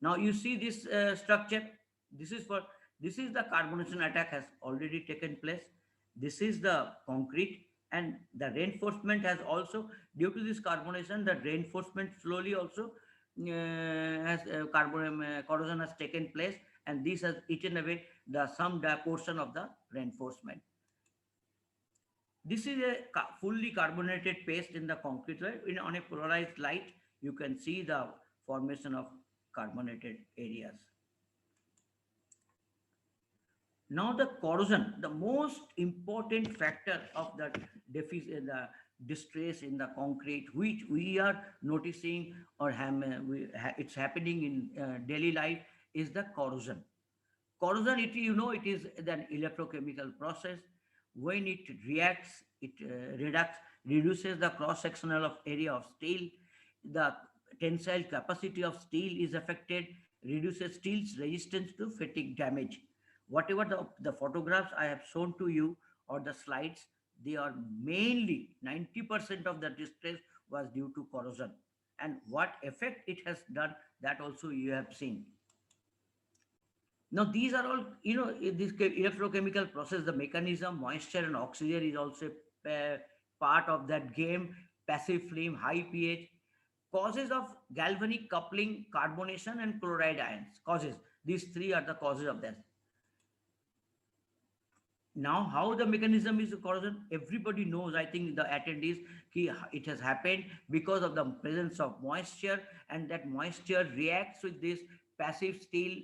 Now you see this structure. This is for, this is the carbonation attack has already taken place. This is the concrete, and the reinforcement has also, due to this carbonation, the reinforcement slowly also has corrosion has taken place, and this has eaten away the some portion of the reinforcement. This is a fully carbonated paste in the concrete. In on a polarized light, you can see the formation of carbonated areas. Now the corrosion, the most important factor of the deficit, the distress in the concrete, which we are noticing or it's happening in daily life, is the corrosion. Corrosion, it, you know, it is an electrochemical process. When it reacts, it reduces the cross-sectional of area of steel. The tensile capacity of steel is affected, reduces steel's resistance to fatigue damage. Whatever the photographs I have shown to you or the slides, they are mainly 90% of the distress was due to corrosion. And what effect it has done, that also you have seen. Now these are all, you know, this electrochemical process, the mechanism, moisture and oxygen is also part of that game. Passive flame, high pH, causes of galvanic coupling, carbonation and chloride ions. Causes, these three are the causes of this. Now, how the mechanism is corrosion, everybody knows, I think the attendees, it has happened because of the presence of moisture, and that moisture reacts with this passive steel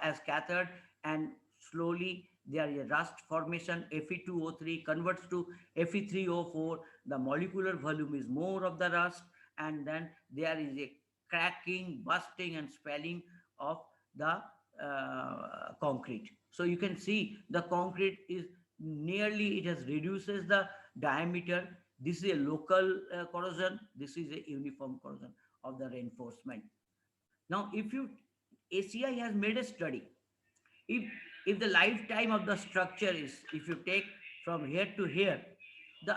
as cathode, and slowly there is a rust formation. Fe2O3 converts to Fe3O4. The molecular volume is more of the rust, and then there is a cracking, busting and swelling of the concrete. So you can see the concrete is nearly, it has reduces the diameter. This is a local corrosion. This is a uniform corrosion of the reinforcement. Now, if you, ACI has made a study. If the lifetime of the structure is, if you take from here to here, the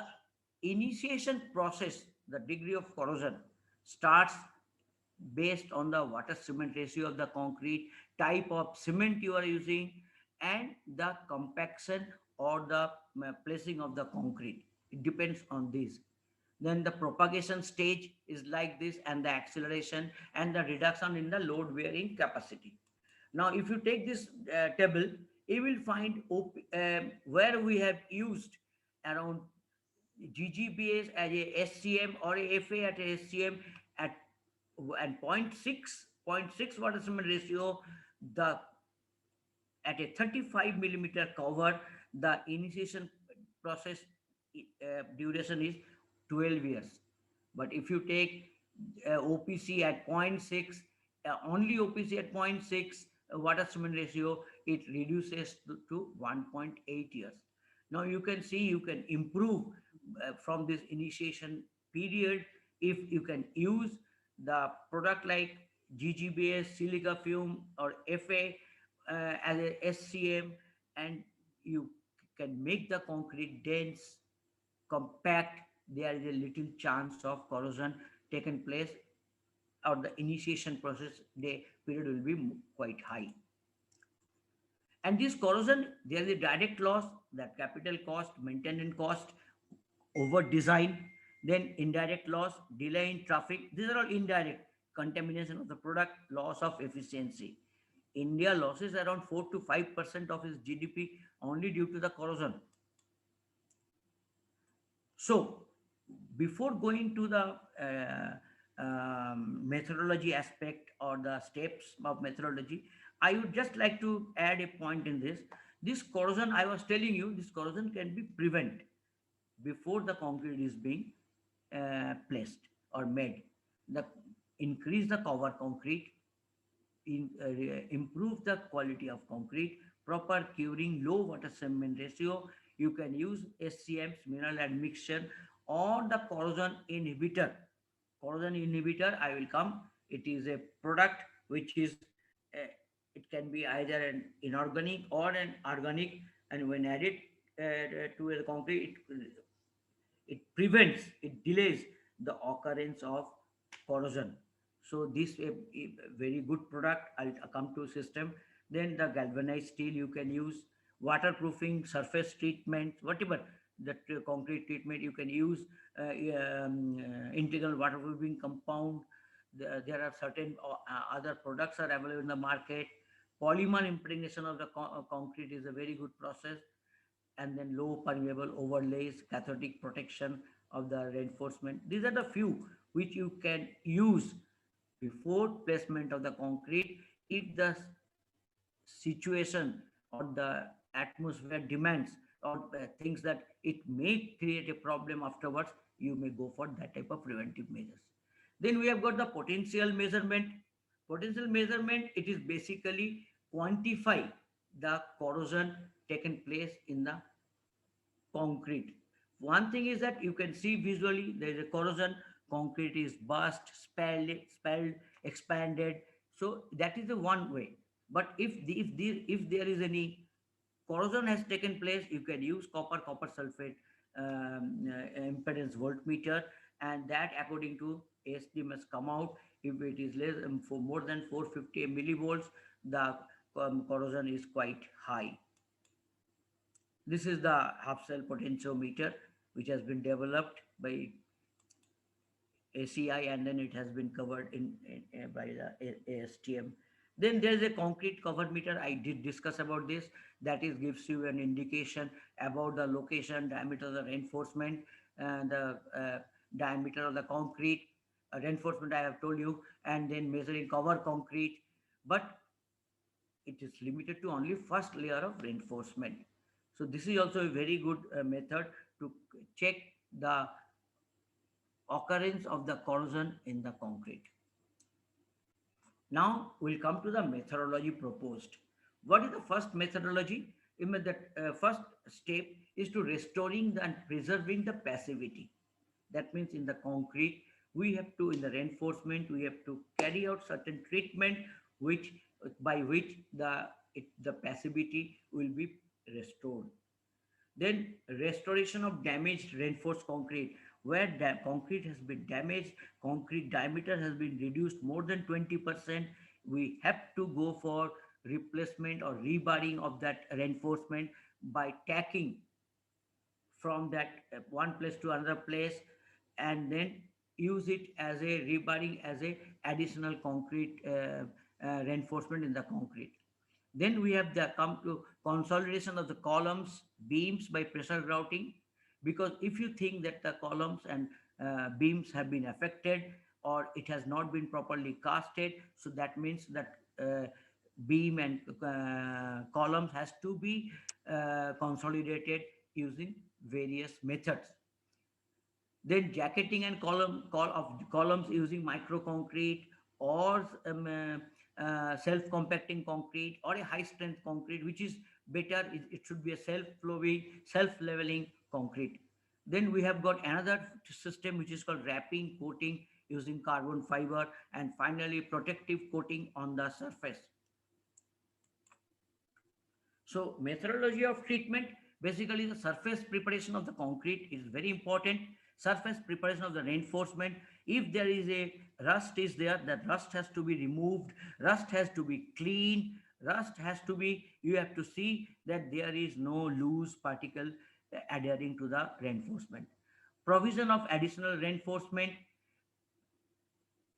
initiation process, the degree of corrosion starts based on the water cement ratio of the concrete, type of cement you are using, and the compaction or the placing of the concrete. It depends on this. Then the propagation stage is like this, and the acceleration and the reduction in the load bearing capacity. Now, if you take this table, you will find where we have used around GGBS as a SCM or a FA at a SCM at and 0.6 water cement ratio, the at a 35 millimeter cover, the initiation process duration is 12 years. But if you take OPC at 0.6, only OPC at 0.6 water cement ratio, it reduces to 1.8 years. Now you can see you can improve from this initiation period if you can use the product like GGBS, silica fume or FA as a SCM, and you can make the concrete dense, compact. There is a little chance of corrosion taken place, or the initiation process, the period will be quite high. And this corrosion, there is a direct loss, that capital cost, maintenance cost, over design, then indirect loss, delay in traffic. These are all indirect. Contamination of the product, loss of efficiency. India loses around 4 to 5% of its GDP only due to the corrosion. So, before going to the methodology aspect or the steps of methodology, I would just like to add a point in this. This corrosion, I was telling you, this corrosion can be prevented before the concrete is being placed or made. The increase the cover concrete, improve the quality of concrete, proper curing, low water cement ratio. You can use SCMs, mineral admixture, or the corrosion inhibitor. Corrosion inhibitor, I will come. It is a product which is, it can be either an inorganic or an organic, and when added to the concrete, it prevents, it delays the occurrence of corrosion. So this a very good product. I'll come to system. Then the galvanized steel you can use, waterproofing, surface treatment, whatever the concrete treatment you can use, integral waterproofing compound. There are certain other products are available in the market. Polymer impregnation of the concrete is a very good process, and then low permeable overlays, cathodic protection of the reinforcement. These are the few which you can use before placement of the concrete. If the situation or the atmosphere demands or thinks that it may create a problem afterwards, you may go for that type of preventive measures. Then we have got the potential measurement. Potential measurement, it is basically quantify the corrosion taken place in the concrete. One thing is that you can see visually there is a corrosion, concrete is burst, spelled, expanded. So that is the one way. But if there is any corrosion has taken place, you can use copper sulfate impedance voltmeter, and that according to ASTM has come out. If it is less for more than 450 millivolts, the corrosion is quite high. This is the half cell potentiometer which has been developed by ACI, and then it has been covered by the ASTM. Then there is a concrete cover meter. I did discuss about this. That is gives you an indication about the location, diameter of the reinforcement, and the diameter of the concrete. Reinforcement I have told you, and then measuring cover concrete. But it is limited to only first layer of reinforcement. So this is also a very good method to check the occurrence of the corrosion in the concrete. Now we'll come to the methodology proposed. What is the first methodology? The first step is to restoring and preserving the passivity. That means in the concrete, we have to, in the reinforcement, we have to carry out certain treatment which by which the passivity will be restored. Then restoration of damaged reinforced concrete. Where the concrete has been damaged, concrete diameter has been reduced more than 20%, we have to go for replacement or rebarring of that reinforcement by tacking from that one place to another place, and then use it as a rebarring, as a additional concrete reinforcement in the concrete. Then we have the come to consolidation of the columns, beams by pressure grouting, because if you think that the columns and beams have been affected or it has not been properly casted, so that means that beam and columns has to be consolidated using various methods. Then jacketing and columns using micro concrete or self-compacting concrete or a high-strength concrete, which is better. It should be a self-flowing, self-leveling concrete. Then we have got another system which is called wrapping, coating using carbon fiber, and finally protective coating on the surface. So methodology of treatment, basically the surface preparation of the concrete is very important. Surface preparation of the reinforcement. If there is a rust is there, that rust has to be removed. Rust has to be cleaned. Rust has to be, you have to see that there is no loose particle adhering to the reinforcement. Provision of additional reinforcement.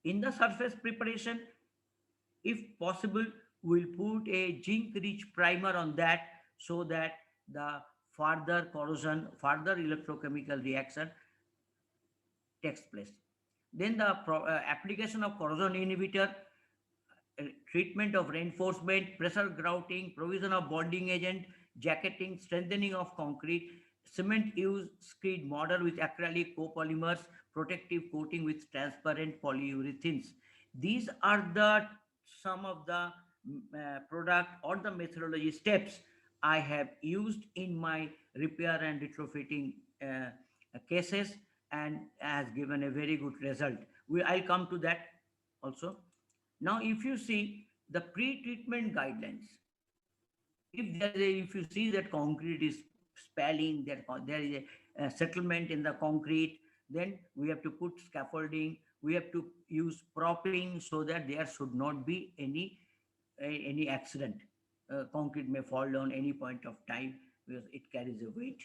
In the surface preparation, if possible, we'll put a zinc-rich primer on that so that the further corrosion, further electrochemical reaction takes place. Then the application of corrosion inhibitor, treatment of reinforcement, pressure grouting, provision of bonding agent, jacketing, strengthening of concrete, cement use, screed model with acrylic copolymers, protective coating with transparent polyurethanes. These are the some of the product or the methodology steps I have used in my repair and retrofitting cases, and has given a very good result. I'll come to that also. Now, if you see the pre-treatment guidelines, if you see that concrete is spalling, there is a settlement in the concrete, then we have to put scaffolding. We have to use propping so that there should not be any accident. Concrete may fall down any point of time because it carries a weight.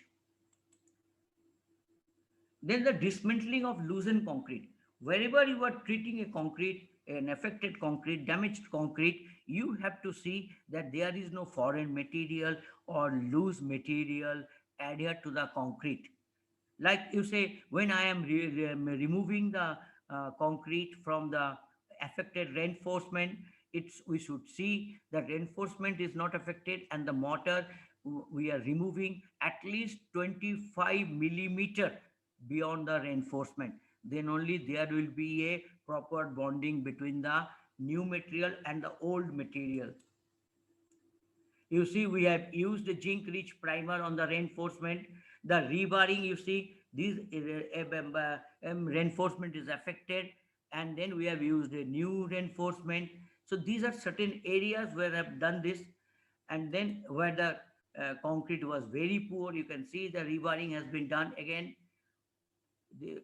Then the dismantling of loosened concrete. Wherever you are treating a concrete, an affected concrete, damaged concrete, you have to see that there is no foreign material or loose material adhered to the concrete. Like you say, when I am removing the concrete from the affected reinforcement, we should see that reinforcement is not affected, and the mortar we are removing at least 25 millimeter beyond the reinforcement. Then only there will be a proper bonding between the new material and the old material. You see, we have used the zinc rich primer on the reinforcement. The rebarring, you see, this reinforcement is affected, and then we have used a new reinforcement. So these are certain areas where I've done this. And then where the concrete was very poor, you can see the rebarring has been done again.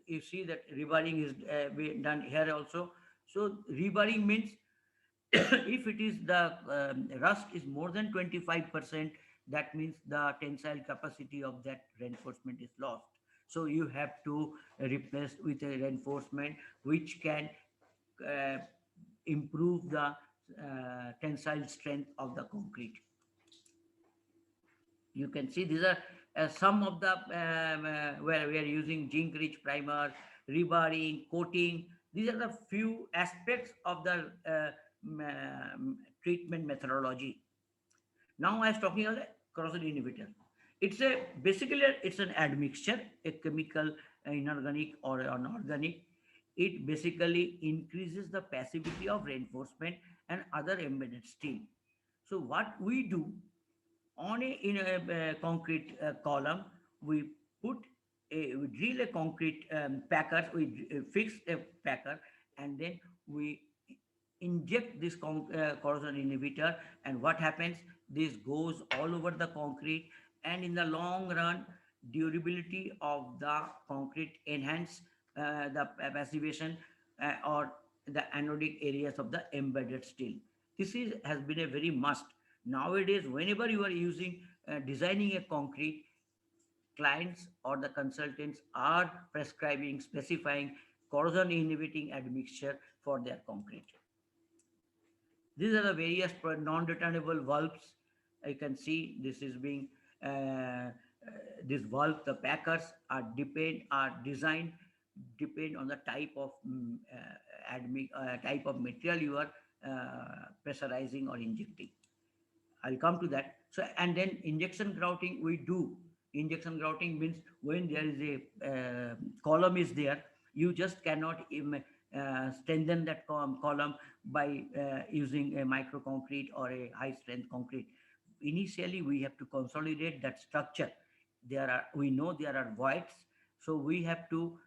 You see that rebarring is done here also. So rebarring means if it is the rust is more than 25%, that means the tensile capacity of that reinforcement is lost. So you have to replace with a reinforcement which can improve the tensile strength of the concrete. You can see these are some of the where we are using zinc rich primer, rebarring, coating. These are the few aspects of the treatment methodology. Now I was talking about the corrosion inhibitor. Basically it's an admixture, a chemical, inorganic or an organic. It basically increases the passivity of reinforcement and other embedded steel. So what we do in a concrete column, we drill a concrete packer, we fix a packer, and then we inject this corrosion inhibitor. And what happens? This goes all over the concrete, and in the long run, durability of the concrete enhance the passivation or the anodic areas of the embedded steel. This has been a very must. Nowadays, whenever you are using designing a concrete, clients or the consultants are prescribing, specifying corrosion inhibiting admixture for their concrete. These are the various non-returnable valves. You can see this is being this valve. The packers are designed depend on the type of type of material you are pressurizing or injecting. I'll come to that. So, and then injection grouting we do. Injection grouting means when there is a column is there, you just cannot strengthen that column by using a micro concrete or a high strength concrete. Initially, we have to consolidate that structure. We know there are voids, so we have to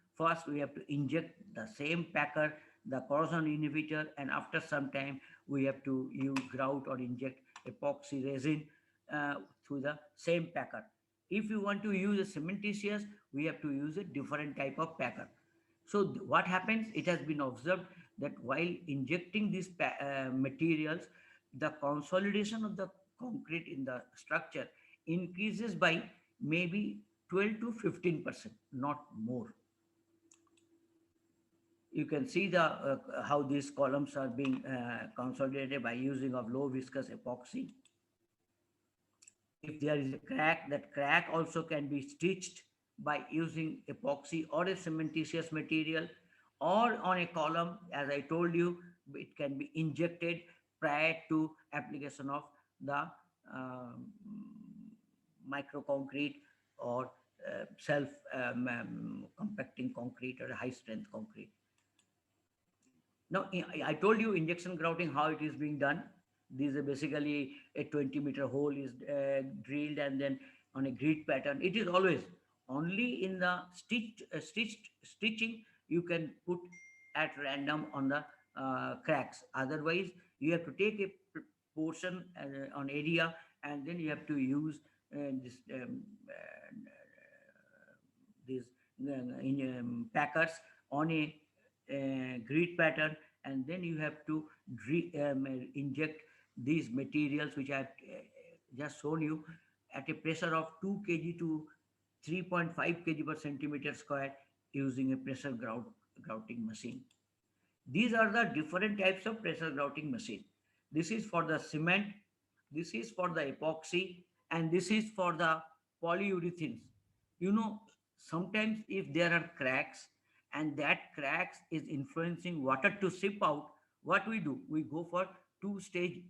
inject the same packer, the corrosion inhibitor, and after some time we have to use grout or inject epoxy resin through the same packer. If you want to use a cementitious, we have to use a different type of packer. So what happens? It has been observed that while injecting these materials, the consolidation of the concrete in the structure increases by maybe 12 to 15%, not more. You can see the how these columns are being consolidated by using of low viscous epoxy. If there is a crack, that crack also can be stitched by using epoxy or a cementitious material, or on a column, as I told you, it can be injected prior to application of the um, micro concrete or self compacting concrete or high strength concrete. Now, I told you injection grouting, how it is being done. These are basically a 20-meter hole is drilled, and then on a grid pattern. It is always only in the stitching you can put at random on the cracks. Otherwise, you have to take a portion on area, and then you have to use this these packers on a grid pattern, and then you have to inject these materials which I have just shown you at a pressure of 2 kg to 3.5 kg per centimeter square using a pressure grouting machine. These are the different types of pressure grouting machine. This is for the cement, this is for the epoxy, and this is for the polyurethanes. You know, sometimes if there are cracks and that cracks is influencing water to seep out, what we do? We go for two-stage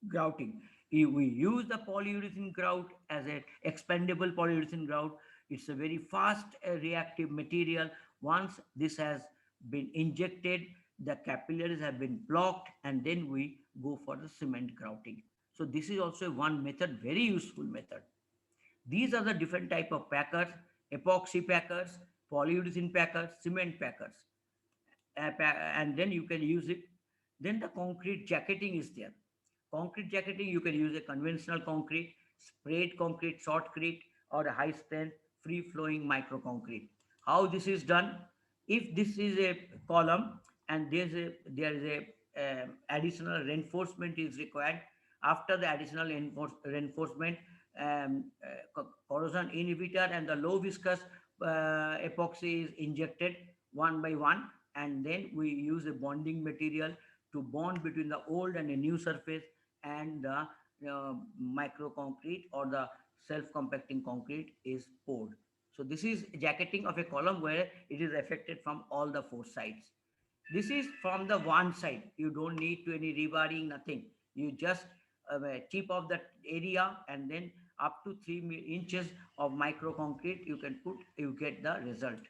grouting. If we use the polyurethane grout as an expandable polyurethane grout, it's a very fast reactive material. Once this has been injected, the capillaries have been blocked, and then we go for the cement grouting. So this is also one method, very useful method. These are the different type of packers: epoxy packers, polyurethane packers, cement packers. And then you can use it. Then the concrete jacketing is there. Concrete jacketing, you can use a conventional concrete, sprayed concrete, shotcrete, or a high strength free flowing micro concrete. How this is done? If this is a column and there is a additional reinforcement is required, after the additional reinforcement, corrosion inhibitor and the low viscous epoxy is injected one by one, and then we use a bonding material to bond between the old and a new surface, and the micro concrete or the self-compacting concrete is poured. So this is jacketing of a column where it is affected from all the four sides. This is from the one side. You don't need to any rewiring, nothing. You just tip of that area, and then up to 3 inches of micro concrete you can put, you get the result.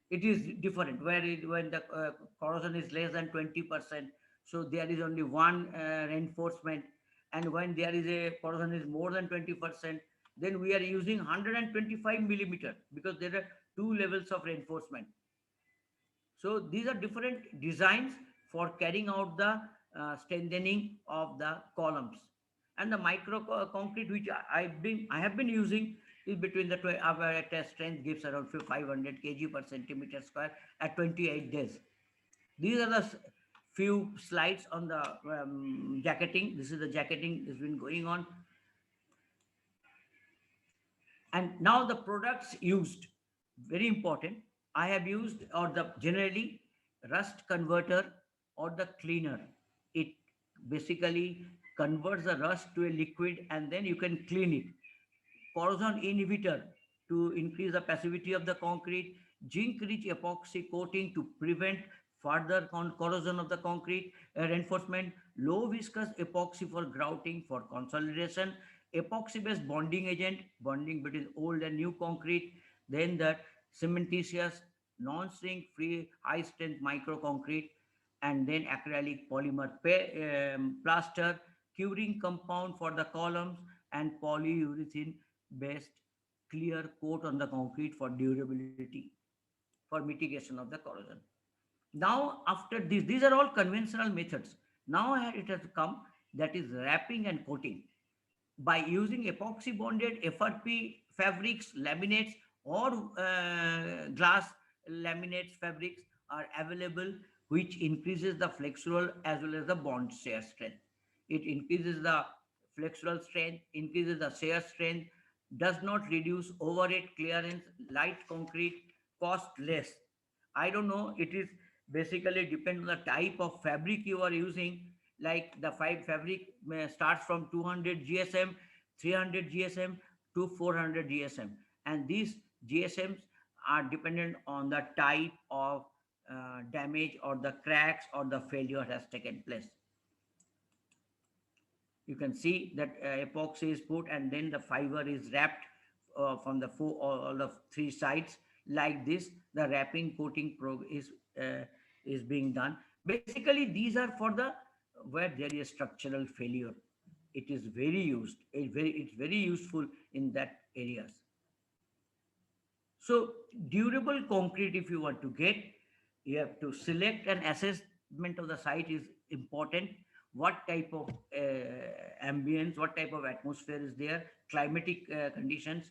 It is different where when the corrosion is less than 20%, so there is only one reinforcement, and when there is a corrosion is more than 20%, then we are using 125 millimeter, because there are two levels of reinforcement. So these are different designs for carrying out the strengthening of the columns. And the micro concrete which I have been using is between the our test strength gives around 500 kg per centimeter square at 28 days. These are the few slides on the jacketing. This is the jacketing has been going on. And now the products used, very important. I have used, or the generally rust converter or the cleaner. It basically converts the rust to a liquid, and then you can clean it. Corrosion inhibitor to increase the passivity of the concrete. Zinc rich epoxy coating to prevent further corrosion of the concrete. Reinforcement. Low viscous epoxy for grouting, for consolidation. Epoxy based bonding agent, bonding between old and new concrete. Then the cementitious non-shrink free high strength micro concrete, and then acrylic polymer plaster, curing compound for the columns, and polyurethane based clear coat on the concrete for durability, for mitigation of the corrosion. Now after this, these are all conventional methods. Now it has come, that is wrapping and coating by using epoxy bonded FRP fabrics, laminates, or glass laminates fabrics are available, which increases the flexural as well as the bond shear strength. It increases the flexural strength, increases the shear strength, does not reduce overhead clearance, light concrete, cost less. I don't know, it is basically depend on the type of fabric you are using. Like the fabric starts from 200 GSM, 300 GSM to 400 GSM. And these GSMs are dependent on the type of damage or the cracks or the failure has taken place. You can see that epoxy is put and then the fiber is wrapped from the all the three sides like this. The wrapping coating is being done. Basically, these are for the where there is structural failure. It is very used. It's very useful in that areas. So durable concrete, if you want to get, you have to select an assessment of the site is important. What type of ambience, what type of atmosphere is there, climatic conditions,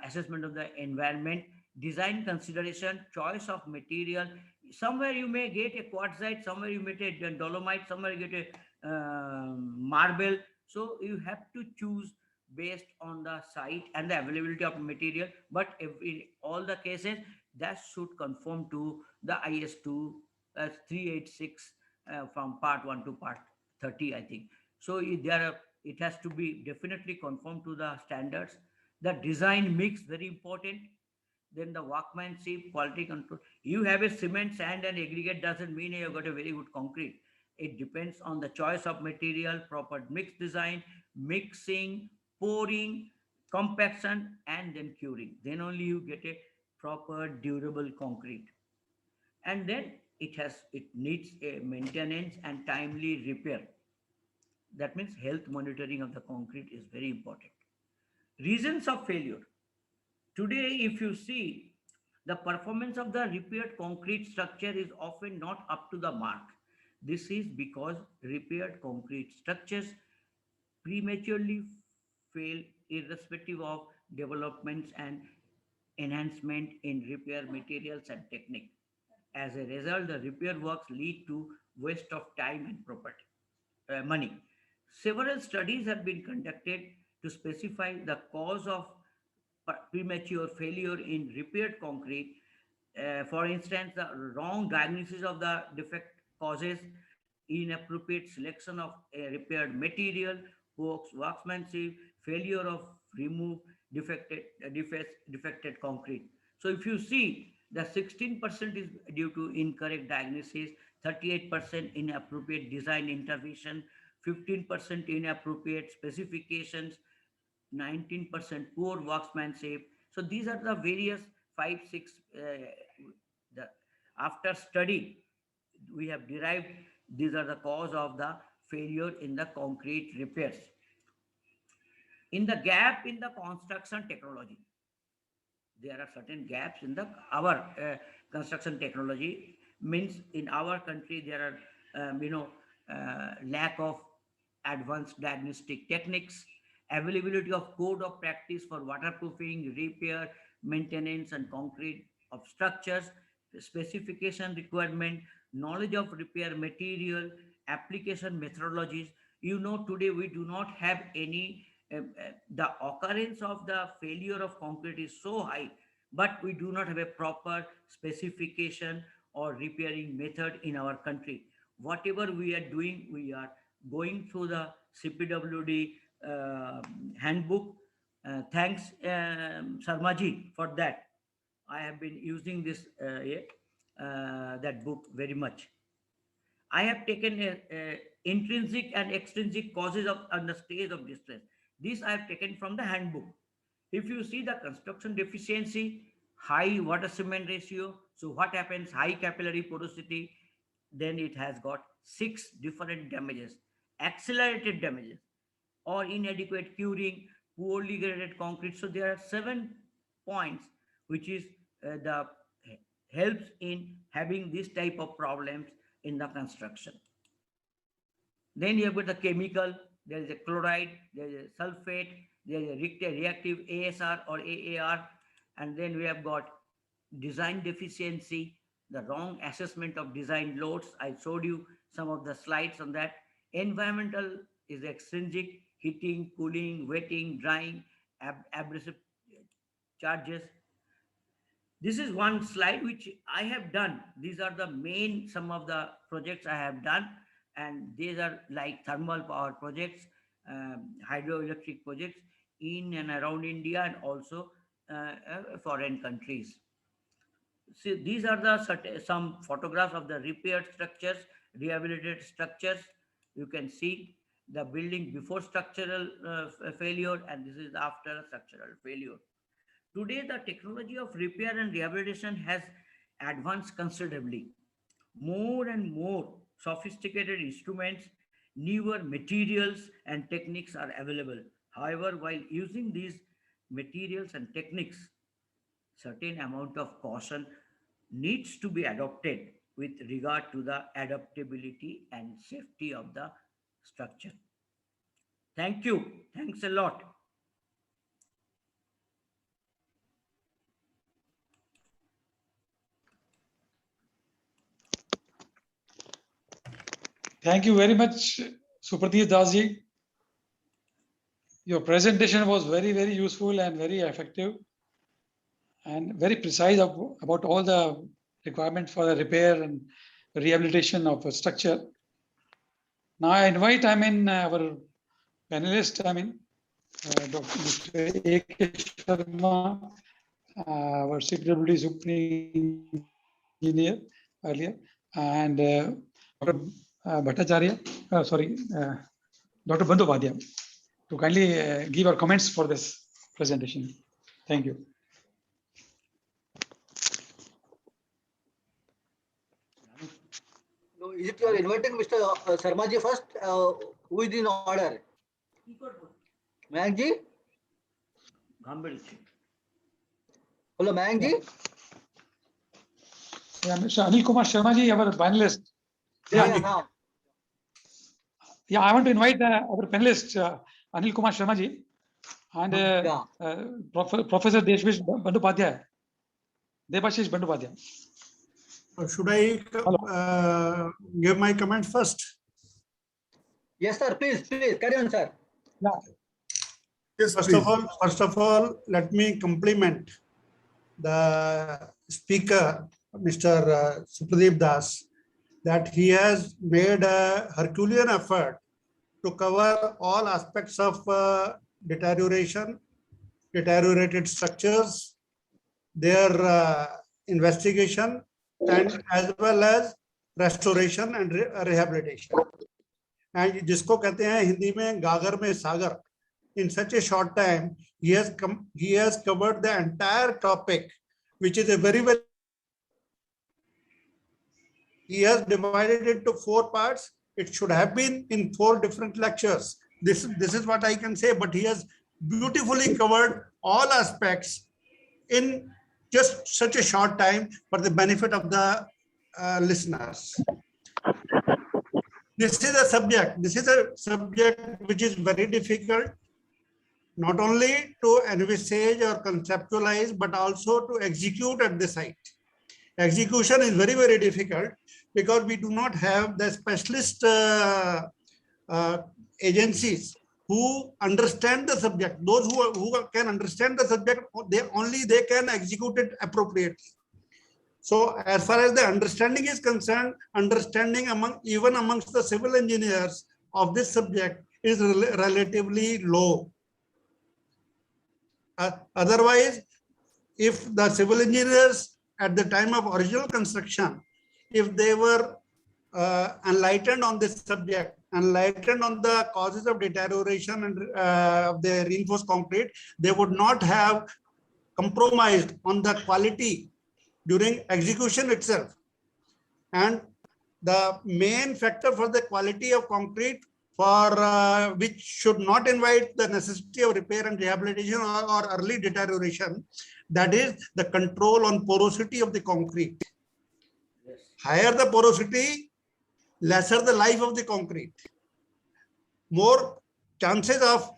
assessment of the environment, design consideration, choice of material. Somewhere you may get a quartzite, somewhere you may get a dolomite, somewhere you get a marble. So you have to choose based on the site and the availability of material. But if in all the cases, that should conform to the IS2 386 from part 1 to part 30, I think. So it has to be definitely conform to the standards. The design mix, very important. Then the workmanship, quality control. You have a cement, sand, and aggregate doesn't mean you got a very good concrete. It depends on the choice of material, proper mix design, mixing, pouring, compaction, and then curing. Then only you get a proper durable concrete. And then it needs a maintenance and timely repair. That means health monitoring of the concrete is very important. Reasons of failure. Today, if you see, the performance of the repaired concrete structure is often not up to the mark. This is because repaired concrete structures prematurely fail irrespective of developments and enhancement in repair materials and technique. As a result, the repair works lead to waste of time and property, money. Several studies have been conducted to specify the cause of premature failure in repaired concrete. For instance, the wrong diagnosis of the defect causes inappropriate selection of a repaired material, workmanship, failure of remove defected concrete. So if you see, the 16% is due to incorrect diagnosis, 38% inappropriate design intervention, 15% inappropriate specifications, 19% poor workmanship. So these are the various 5, 6. The, after study, we have derived these are the cause of the failure in the concrete repairs. In the gap in the construction technology, there are certain gaps in our construction technology. Means in our country there are lack of advanced diagnostic techniques, availability of code of practice for waterproofing, repair, maintenance, and concrete of structures, specification requirement, knowledge of repair material, application methodologies. Today we do not have any, the occurrence of the failure of concrete is so high, but we do not have a proper specification or repairing method in our country. Whatever we are doing, we are going through the CPWD handbook. Thanks, Sarmaji, for that. I have been using this that book very much. I have taken intrinsic and extrinsic causes of and the stage of distress. This I have taken from the handbook. If you see the construction deficiency, high water cement ratio, so what happens? High capillary porosity, then it has got 6 different damages, accelerated damages, or inadequate curing, poorly graded concrete. So there are 7 points which is the helps in having this type of problems in the construction. Then you have got the chemical, there is a chloride, there is a sulfate, there is a reactive ASR or AAR, and then we have got design deficiency, the wrong assessment of design loads. I showed you some of the slides on that. Environmental is extrinsic, heating, cooling, wetting, drying, abrasive charges. This is one slide which I have done. These are the main, some of the projects I have done, and these are like thermal power projects. hydroelectric projects in and around India and also foreign countries. See, these are the some photographs of the repaired structures, rehabilitated structures. You can see the building before structural failure, and this is after structural failure. Today, the technology of repair and rehabilitation has advanced considerably. More and more sophisticated instruments, newer materials, and techniques are available. However, while using these materials and techniques, certain amount of caution needs to be adopted with regard to the adaptability and safety of the structure. Thank you. Thanks a lot. Thank you very much, Supradeep Dasji. Your presentation was very, very useful and very effective and very precise about all the requirements for the repair and rehabilitation of a structure. Now I invite, our panelist, Dr. Mr. A.K. Sharma, our CPWD Super Engineer earlier, and Dr. Bhattacharya, Dr. Bandyopadhyay, to kindly give our comments for this presentation. Thank you. No, is it you are inviting Mr. Sharma ji first? Who is in order? Mayank ji? Hello, Mayank ji? Yeah, Mr. Anil Kumar Sharma ji, our panelist. Yeah. Yeah, I want to invite our panelist, Anil Kumar Sharma ji, and Professor Debashish Bandyopadhyay. Should I give my comments first? Yes, sir. Please carry on, sir. Yeah. Yes, First of all, let me compliment the speaker, Mr. Supradeep Das, that he has made a Herculean effort to cover all aspects of deteriorated structures, their investigation, and as well as restoration and rehabilitation. And जिसको कहते हैं हिंदी में गागर में सागर. In such a short time, he has covered the entire topic, which is a very he has divided it to 4 parts. It should have been in 4 different lectures. This is what I can say, but he has beautifully covered all aspects in just such a short time for the benefit of the listeners. This is a subject which is very difficult, not only to envisage or conceptualize, but also to execute at the site. Execution is very, very difficult because we do not have the specialist agencies who understand the subject. Those who can understand the subject, they can execute it appropriately. So as far as the understanding is concerned, understanding even amongst the civil engineers of this subject is relatively low. Otherwise, if the civil engineers at the time of original construction, if they were enlightened on this subject, enlightened on the causes of deterioration and of the reinforced concrete, they would not have compromised on the quality during execution itself. And the main factor for the quality of concrete, for which should not invite the necessity of repair and rehabilitation or early deterioration, that is the control on porosity of the concrete. Yes. Higher the porosity, lesser the life of the concrete. More chances of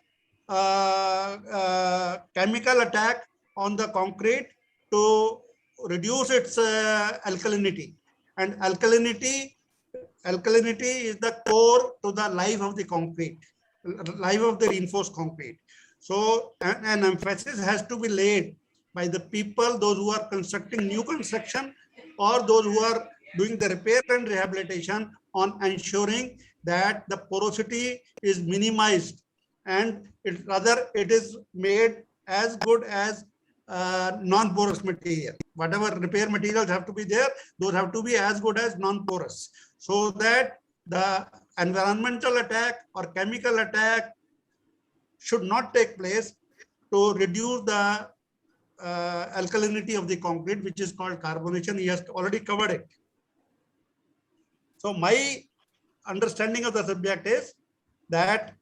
chemical attack on the concrete to reduce its alkalinity. And alkalinity is the core to the life of the concrete, life of the reinforced concrete. So an emphasis has to be laid by the people, those who are constructing new construction or those who are doing the repair and rehabilitation, on ensuring that the porosity is minimized and it is made as good as non-porous material. Whatever repair materials have to be there, those have to be as good as non-porous, so that the environmental attack or chemical attack should not take place to reduce the alkalinity of the concrete, which is called carbonation. He has already covered it. So my understanding of the subject is that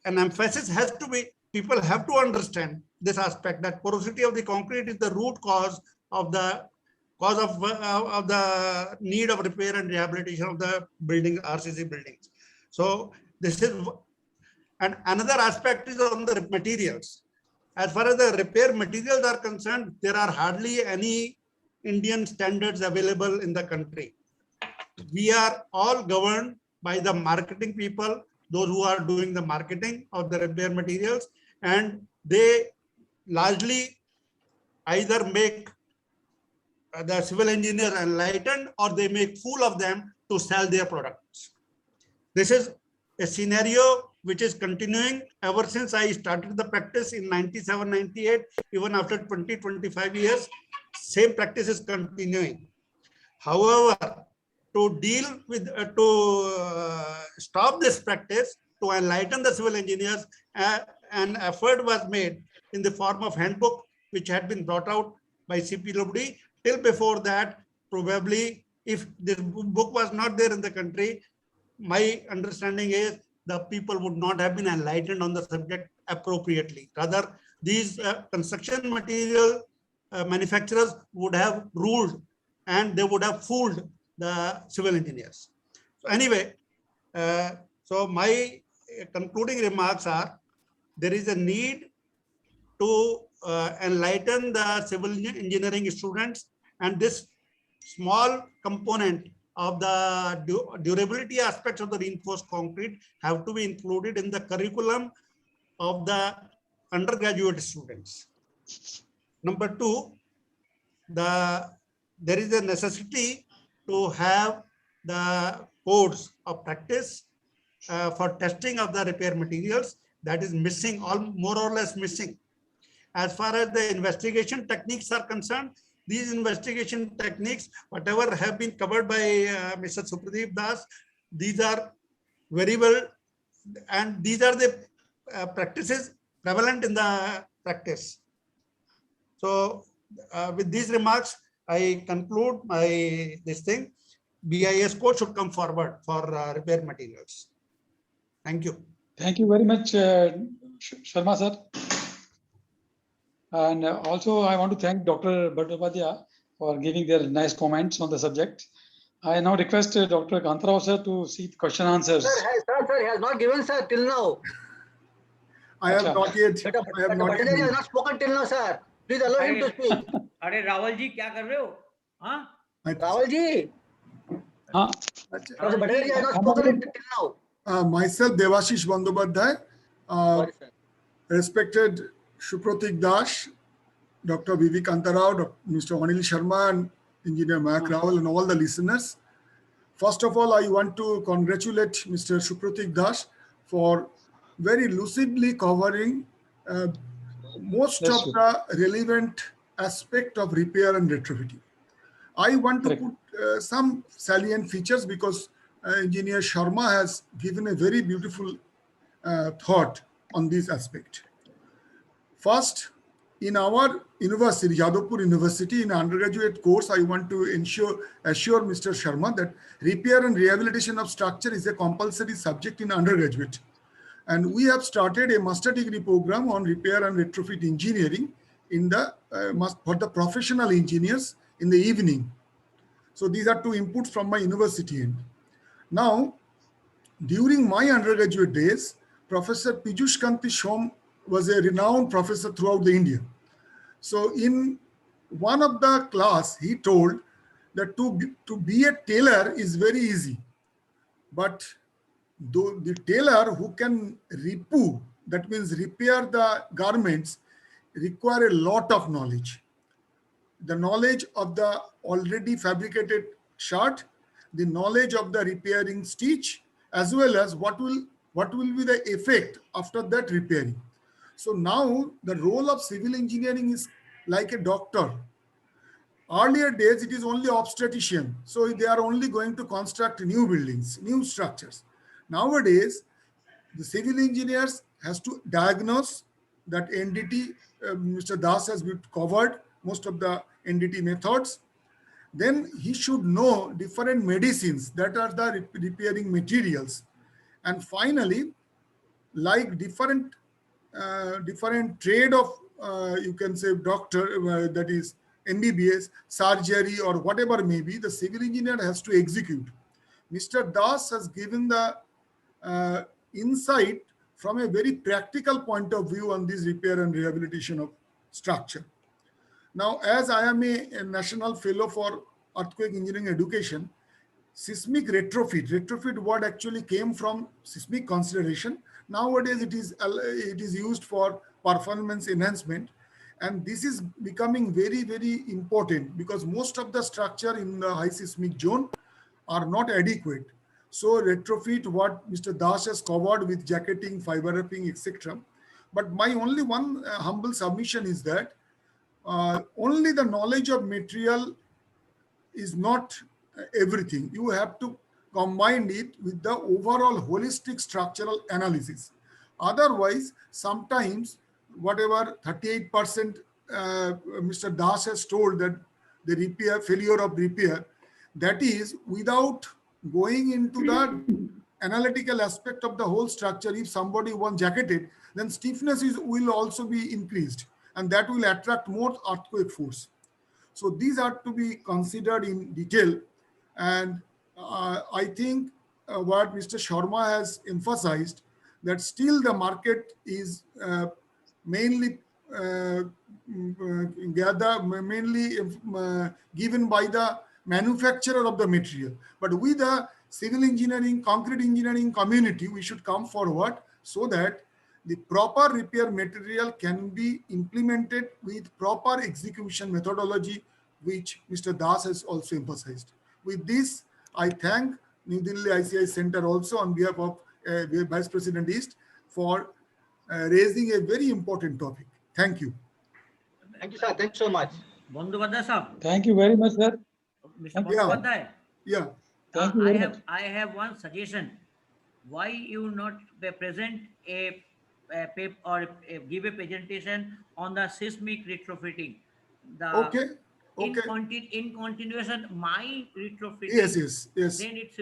an emphasis has to be, people have to understand this aspect, that porosity of the concrete is the root cause of the need of repair and rehabilitation of the building, RCC buildings. So this is, and another aspect is on the materials. As far as the repair materials are concerned, there are hardly any Indian standards available in the country. We are all governed by the marketing people, those who are doing the marketing of the repair materials, and they largely either make the civil engineer enlightened, or they make fool of them to sell their products. This is a scenario which is continuing ever since I started the practice in 97, 98, even after 20, 25 years, same practice is continuing. However, to deal with, stop this practice, to enlighten the civil engineers, an effort was made in the form of handbook, which had been brought out by CPWD. Till before that, probably if this book was not there in the country, my understanding is the people would not have been enlightened on the subject appropriately. Rather, these construction material manufacturers would have ruled, and they would have fooled the civil engineers. So anyway, so my concluding remarks are, there is a need to enlighten the civil engineering students, and this small component of the durability aspects of the reinforced concrete have to be included in the curriculum of the undergraduate students. Number two, there is a necessity to have the codes of practice for testing of the repair materials. That is missing, more or less missing. As far as the investigation techniques are concerned, these investigation techniques, whatever have been covered by Mr. Supradeep Das, these are very well, and these are the practices prevalent in the practice. So with these remarks, I conclude this thing. BIS code should come forward for repair materials. Thank you. Thank you very much, Sharma sir. And also I want to thank Dr. Bhattacharya for giving their nice comments on the subject. I now request Dr. Kantarao sir to see the question answers. Sir, he has not given, sir, till now. I have not yet. I have not yet. He has not spoken till now, sir. Please allow him to speak. अरे रावल जी क्या कर रहे हो? हाँ? Rawal ji. हाँ. Dr. Bhattacharya has not spoken till now. Myself, Devashish Bandyopadhyay, Sorry, sir. respected Supratik Das, Dr. V.V. Kantarao, Mr. Anil Sharma, and Engineer Mayak Rawal, and all the listeners. First of all, I want to congratulate Mr. Supratik Das for very lucidly covering most That's of the relevant aspect of repair and retrofitting. I want to put some salient features, because Engineer Sharma has given a very beautiful thought on this aspect. First, in our university, Yadavpur University, in undergraduate course, I want to assure Mr. Sharma that repair and rehabilitation of structure is a compulsory subject in undergraduate. And we have started a master degree program on repair and retrofit engineering in the for the professional engineers in the evening. So these are two inputs from my university end. Now, during my undergraduate days, Professor Piyush Kanti Shom was a renowned professor throughout the India. So in one of the class, he told that to be a tailor is very easy, but the tailor who can repu, that means repair the garments, require a lot of knowledge. The knowledge of the already fabricated shirt, the knowledge of the repairing stitch, as well as what what will be the effect after that repairing. So now the role of civil engineering is like a doctor. Earlier days, it is only obstetrician. So they are only going to construct new buildings, new structures. Nowadays, the civil engineers has to diagnose that NDT. Mr. Das has been covered most of the NDT methods. Then he should know different medicines that are the repairing materials. And finally, like different trade of you can say doctor, that is MBBS, surgery, or whatever may be, the civil engineer has to execute. Mr. Das has given the insight from a very practical point of view on this repair and rehabilitation of structure. Now, as I am a national fellow for earthquake engineering education, seismic retrofit word actually came from seismic consideration. Nowadays, it is used for performance enhancement, and this is becoming very, very important because most of the structure in the high seismic zone are not adequate. So retrofit, what Mr. Das has covered with jacketing, fiber wrapping, etc. But my only one humble submission is that only the knowledge of material is not everything. You have to combine it with the overall holistic structural analysis. Otherwise, sometimes whatever 38% Mr. Das has told that the repair, failure of repair, that is without going into the analytical aspect of the whole structure. If somebody wants jacketed, then stiffness will also be increased, and that will attract more earthquake force. So these are to be considered in detail. And I think what Mr. Sharma has emphasized, that still the market is mainly given by the manufacturer of the material. But with the civil engineering, concrete engineering community, we should come forward so that the proper repair material can be implemented with proper execution methodology, which Mr. Das has also emphasized. With this, I thank New Delhi ICI Center also on behalf of Vice President East for raising a very important topic. Thank you. Thank you, sir. Thank you so much. Bandyopadhyay sahab. Thank you very much, sir. Mr. Yeah. Bandyopadhyay. Yeah. Thank you very much. I have one suggestion. Why you not present a paper or give a presentation on the seismic retrofitting? Okay. In continuation, my retrofitting. Yes. Then it's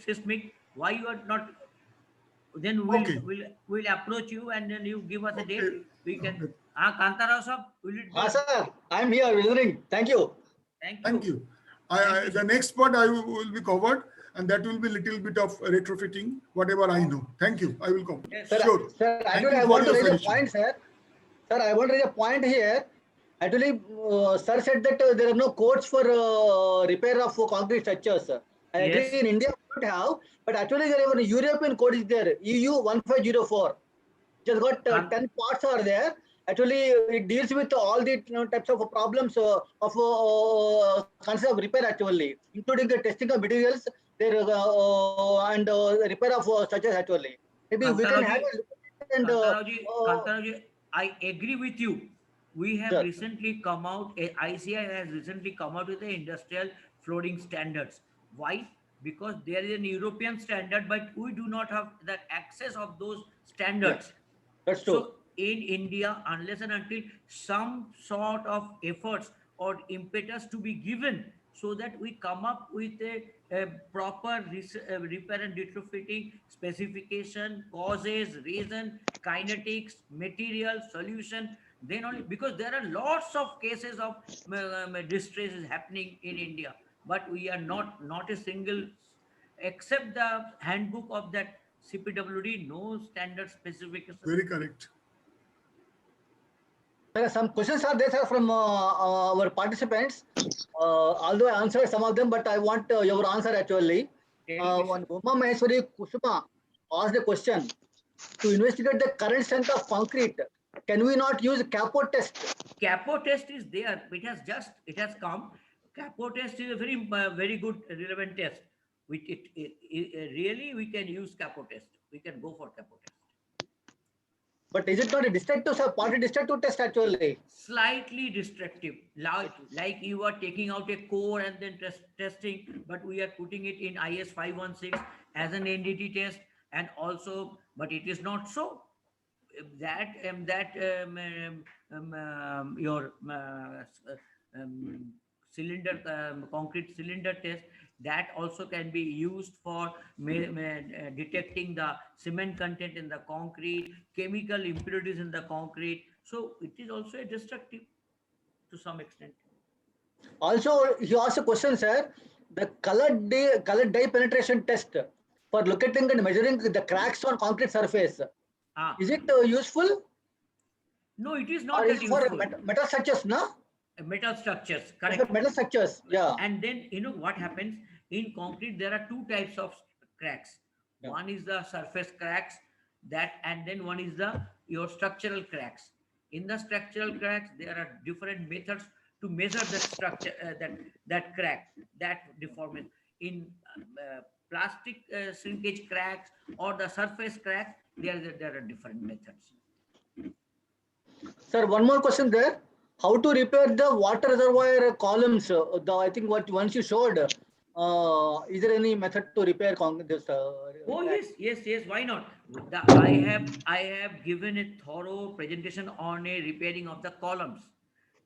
seismic. Why you are not? Then we'll approach you and then you give us a date. We can. Kantarao sir, will it be? Sir, I'm here listening. Thank you. Thank you. The next part I will be covered, and that will be little bit of retrofitting, whatever I know. Thank you. I will come. Yes. Sure. Sir, actually, I want to raise a point, sir. Sir, I want to raise a point here. Actually, sir said that there are no codes for repair of concrete structures. Sir. I agree, in India we don't have, but actually there is a European code is there, EU 1504. It has got 10 parts are there. Actually, it deals with all the types of problems of concept of repair actually, including the testing of materials, there and repair of structures actually. Maybe we can have a look at it and. Kantarao, I agree with you. We have recently come out, ICI has recently come out with the industrial flooring standards. Why? Because there is an European standard, but we do not have the access of those standards. That's true. So in India, unless and until some sort of efforts or impetus to be given so that we come up with a proper repair and retrofitting specification, causes, reason, kinetics, material, solution, then only, because there are lots of cases of distress is happening in India, but we are not a single, except the handbook of that CPWD, no standard specification. Very correct. Some questions are there, sir, from our participants. Although I answered some of them, but I want your answer actually. One Uma Maheshwari Kusuma asked a question: to investigate the current strength of concrete, can we not use Capo test? Capo test is there. It has come. Capo test is a very good relevant test. Which really we can use Capo test. we can go for capo test. But is it not a destructive, sir? Partly destructive test actually. Slightly destructive, like you are taking out a core and then testing, but we are putting it in IS 516 as an NDT test, and also, but it is not so. Your cylinder, concrete cylinder test, that also can be used for detecting the cement content in the concrete, chemical impurities in the concrete. So it is also a destructive to some extent. Also, you asked a question, sir. The colored dye penetration test for locating and measuring the cracks on concrete surface. Is it useful? No, it is not Or that is it for useful. metal structures, no? Metal structures, correct. Metal structures, yeah. And then, you know what happens in concrete, there are two types of cracks. Yeah. One is the surface cracks, and then one is your structural cracks. In the structural cracks, there are different methods to measure the structure, that crack, that deformation. In plastic shrinkage cracks or the surface cracks, there are different methods. Sir, one more question there. How to repair the water reservoir columns? I think what once you showed. Is there any method to repair this? Oh yes. Why not? I have given a thorough presentation on a repairing of the columns.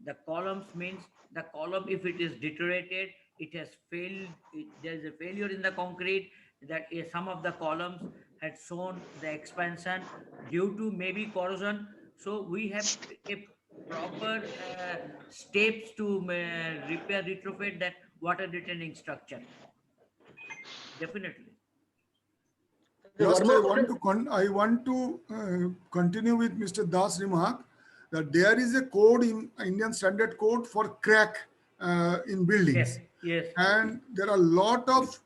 The columns means the column, if it is deteriorated, it has failed. There is a failure in the concrete, that some of the columns had shown the expansion due to maybe corrosion. So we have a proper steps to repair, retrofit that water retaining structure. Definitely. Just I want to continue with Mr. Das' remark that there is a code in Indian Standard Code for crack in buildings. Yes. And there are a lot of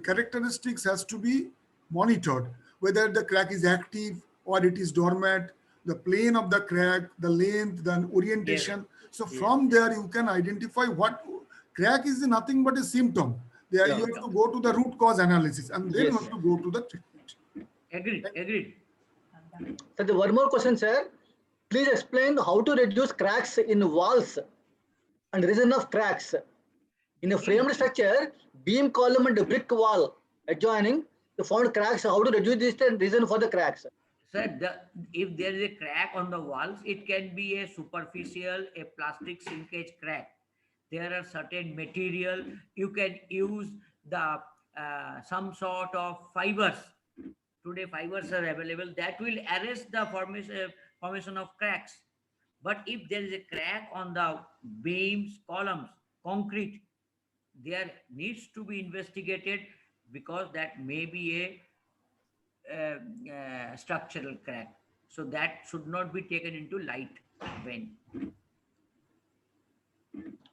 characteristics has to be monitored, whether the crack is active or it is dormant, the plane of the crack, the length, the orientation. So from there you can identify what crack is nothing but a symptom. There you have to go to the root cause analysis and then you have to go to the treatment. Agreed. So one more question, sir. Please explain how to reduce cracks in walls and reason of cracks. In a framed structure, beam column and brick wall adjoining, the found cracks, how to reduce this and reason for the cracks. Sir, if there is a crack on the walls, it can be a superficial, a plastic shrinkage crack. There are certain material, you can use the some sort of fibers. Today fibers are available that will arrest the formation of cracks. But if there is a crack on the beams, columns, concrete, there needs to be investigated, because that may be a structural crack. So that should not be taken into light vein.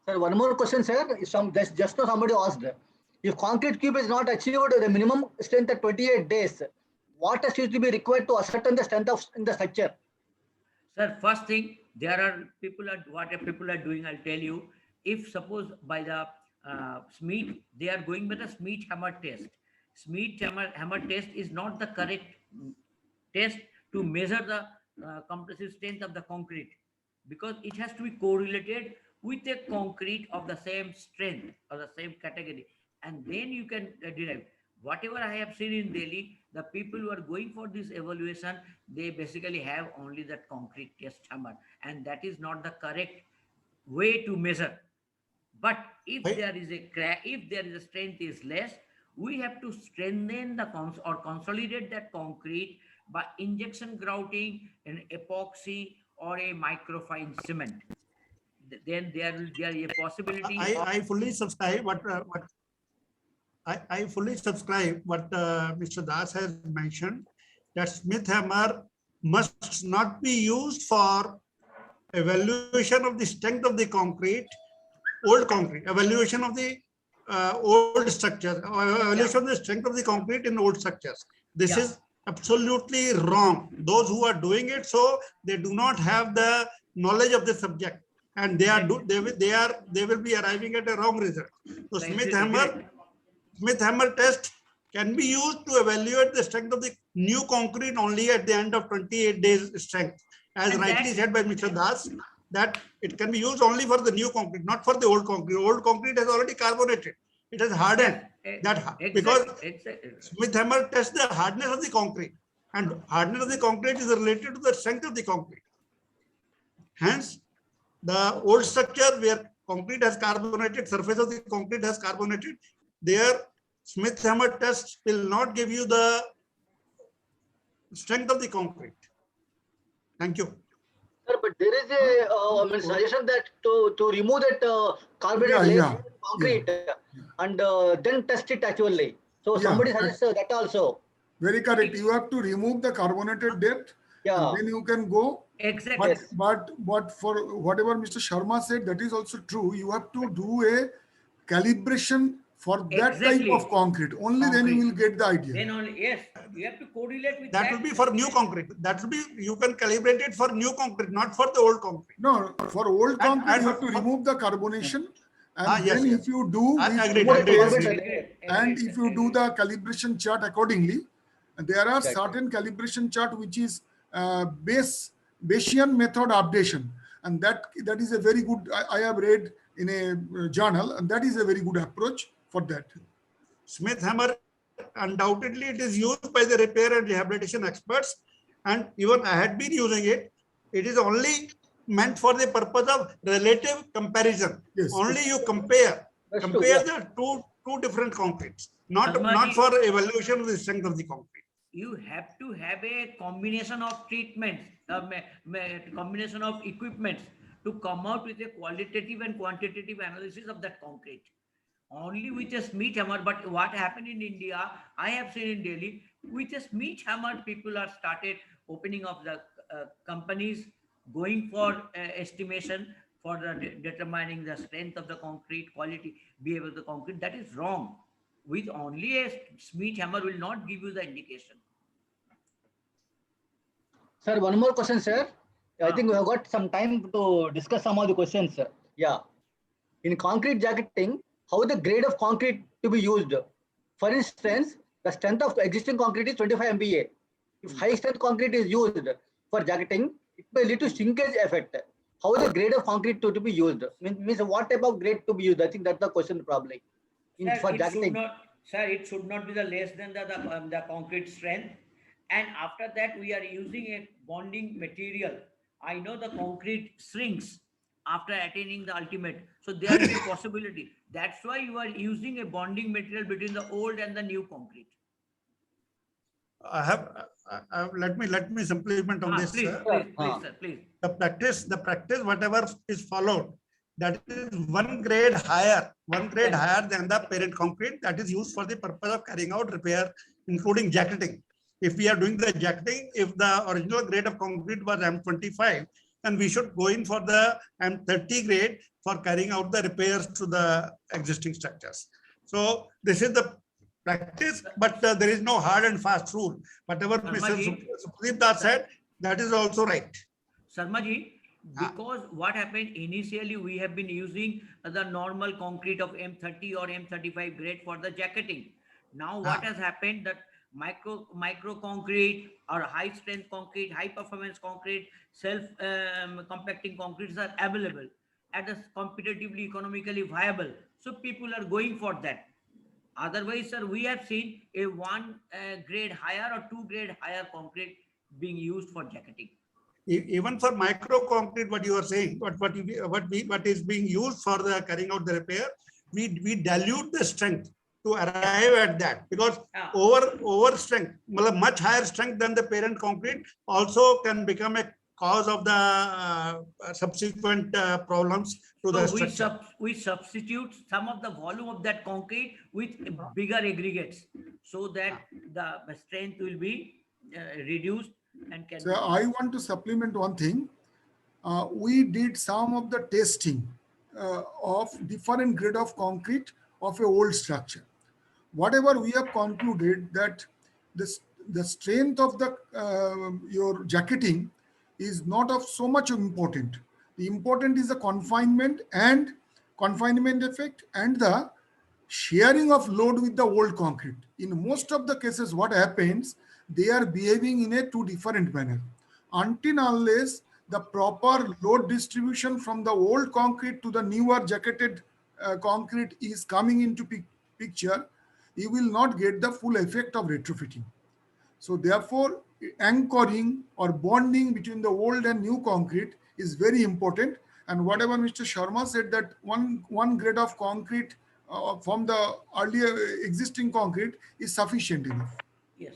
Sir, one more question, sir. Just now somebody asked, if concrete cube is not achieved the minimum strength at 28 days, what has to be required to ascertain the strength of in the structure? Sir, first thing, what people are doing, I'll tell you. If suppose by the Smith, they are going with the Smith hammer test. Smith hammer test is not the correct test to measure the compressive strength of the concrete, because it has to be correlated with a concrete of the same strength or the same category, and then you can derive. Whatever I have seen in Delhi, the people who are going for this evaluation, they basically have only that concrete test hammer, and that is not the correct way to measure. But if there is a crack, if there is a strength is less, we have to strengthen or consolidate that concrete by injection grouting, an epoxy, or a microfine cement. Then there will be a possibility. I fully subscribe what I fully subscribe what Mr. Das has mentioned, that Smith hammer must not be used for evaluation of the strength of the concrete, old concrete, evaluation of the old structures, evaluation of the strength of the concrete in old structures. This is absolutely wrong. Those who are doing it, so they do not have the knowledge of the subject, and they will be arriving at a wrong result. So Smith hammer test can be used to evaluate the strength of the new concrete only at the end of 28 days strength. As And rightly that- said by Mr. Das, that it can be used only for the new concrete, not for the old concrete. Old concrete has already carbonated. It has hardened. Because Smith Hammer tests the hardness of the concrete, and hardness of the concrete is related to the strength of the concrete. Hence, the old structure where concrete has carbonated, surface of the concrete has carbonated, there Smith Hammer test will not give you the strength of the concrete. Thank you. Sir, but there is a suggestion that to remove that carbonated layer concrete and then test it actually. So somebody suggests that also. Very correct. You have to remove the carbonated depth. Yeah. And then you can go. Exactly. But for whatever Mr. Sharma said, that is also true. You have to do a calibration for that type of concrete. Only then you will get the idea. Then only, yes, you have to correlate with That will be for new concrete. That will be, you can calibrate it for new concrete, not for the old concrete. No, for old concrete, you have to remove the carbonation. And yes, then yes. if you do, Agreed. and if you do the calibration chart accordingly, there are certain calibration chart which is Bayesian method updation, and that is a very good. I have read in a journal, and that is a very good approach for that. Smith Hammer, undoubtedly, it is used by the repair and rehabilitation experts, and even I had been using it. It is only meant for the purpose of relative comparison. Yes. Only you compare the two different concretes, not for evaluation of the strength of the concrete. You have to have a combination of treatments, combination of equipments to come out with a qualitative and quantitative analysis of that concrete. Only with a Smith Hammer, but what happened in India, I have seen in Delhi, with a Smith Hammer, people are started opening up the companies, going for estimation for determining the strength of the concrete, quality, behavior of the concrete. That is wrong. With only a Smith Hammer will not give you the indication. Sir, one more question, sir. I think we have got some time to discuss some of the questions, sir. Yeah. In concrete jacketing, how the grade of concrete to be used? For instance, the strength of existing concrete is 25 MPa. If high strength concrete is used for jacketing, it may lead to shrinkage effect. How the grade of concrete to be used? Means what type of grade to be used? I think that's the question probably. For jacketing. It should not be the less than the concrete strength. And after that, we are using a bonding material. I know the concrete shrinks after attaining the ultimate. So there is a possibility. That's why you are using a bonding material between the old and the new concrete. Let me supplement on this. Please, sir, please. The practice, whatever is followed, that is one grade higher than the parent concrete that is used for the purpose of carrying out repair, including jacketing. If we are doing the jacketing, if the original grade of concrete was M25, then we should go in for the M30 grade for carrying out the repairs to the existing structures. So this is the practice, but there is no hard and fast rule. Whatever Mr. Supradeep Das said, that is also right. Sarmaji, because what happened initially, we have been using the normal concrete of M30 or M35 grade for the jacketing. Now what has happened that micro concrete or high strength concrete, high performance concrete, self compacting concretes are available at a competitively economically viable. So people are going for that. Otherwise, sir, we have seen a one grade higher or 2 grade higher concrete being used for jacketing. Even for micro concrete, what you are saying, what is being used for the carrying out the repair, we dilute the strength to arrive at that, because over strength, much higher strength than the parent concrete also can become a cause of the subsequent problems to the structure. We substitute some of the volume of that concrete with bigger aggregates so that the strength will be reduced. And can so I want to supplement one thing. We did some of the testing of different grade of concrete of a old structure. Whatever we have concluded that the strength of the your jacketing is not of so much important. The important is the confinement effect and the sharing of load with the old concrete. In most of the cases, what happens, they are behaving in a two different manner. Until unless the proper load distribution from the old concrete to the newer jacketed concrete is coming into picture, you will not get the full effect of retrofitting. So therefore, anchoring or bonding between the old and new concrete is very important. And whatever Mr. Sharma said, that one grade of concrete from the earlier existing concrete is sufficient enough. Yes.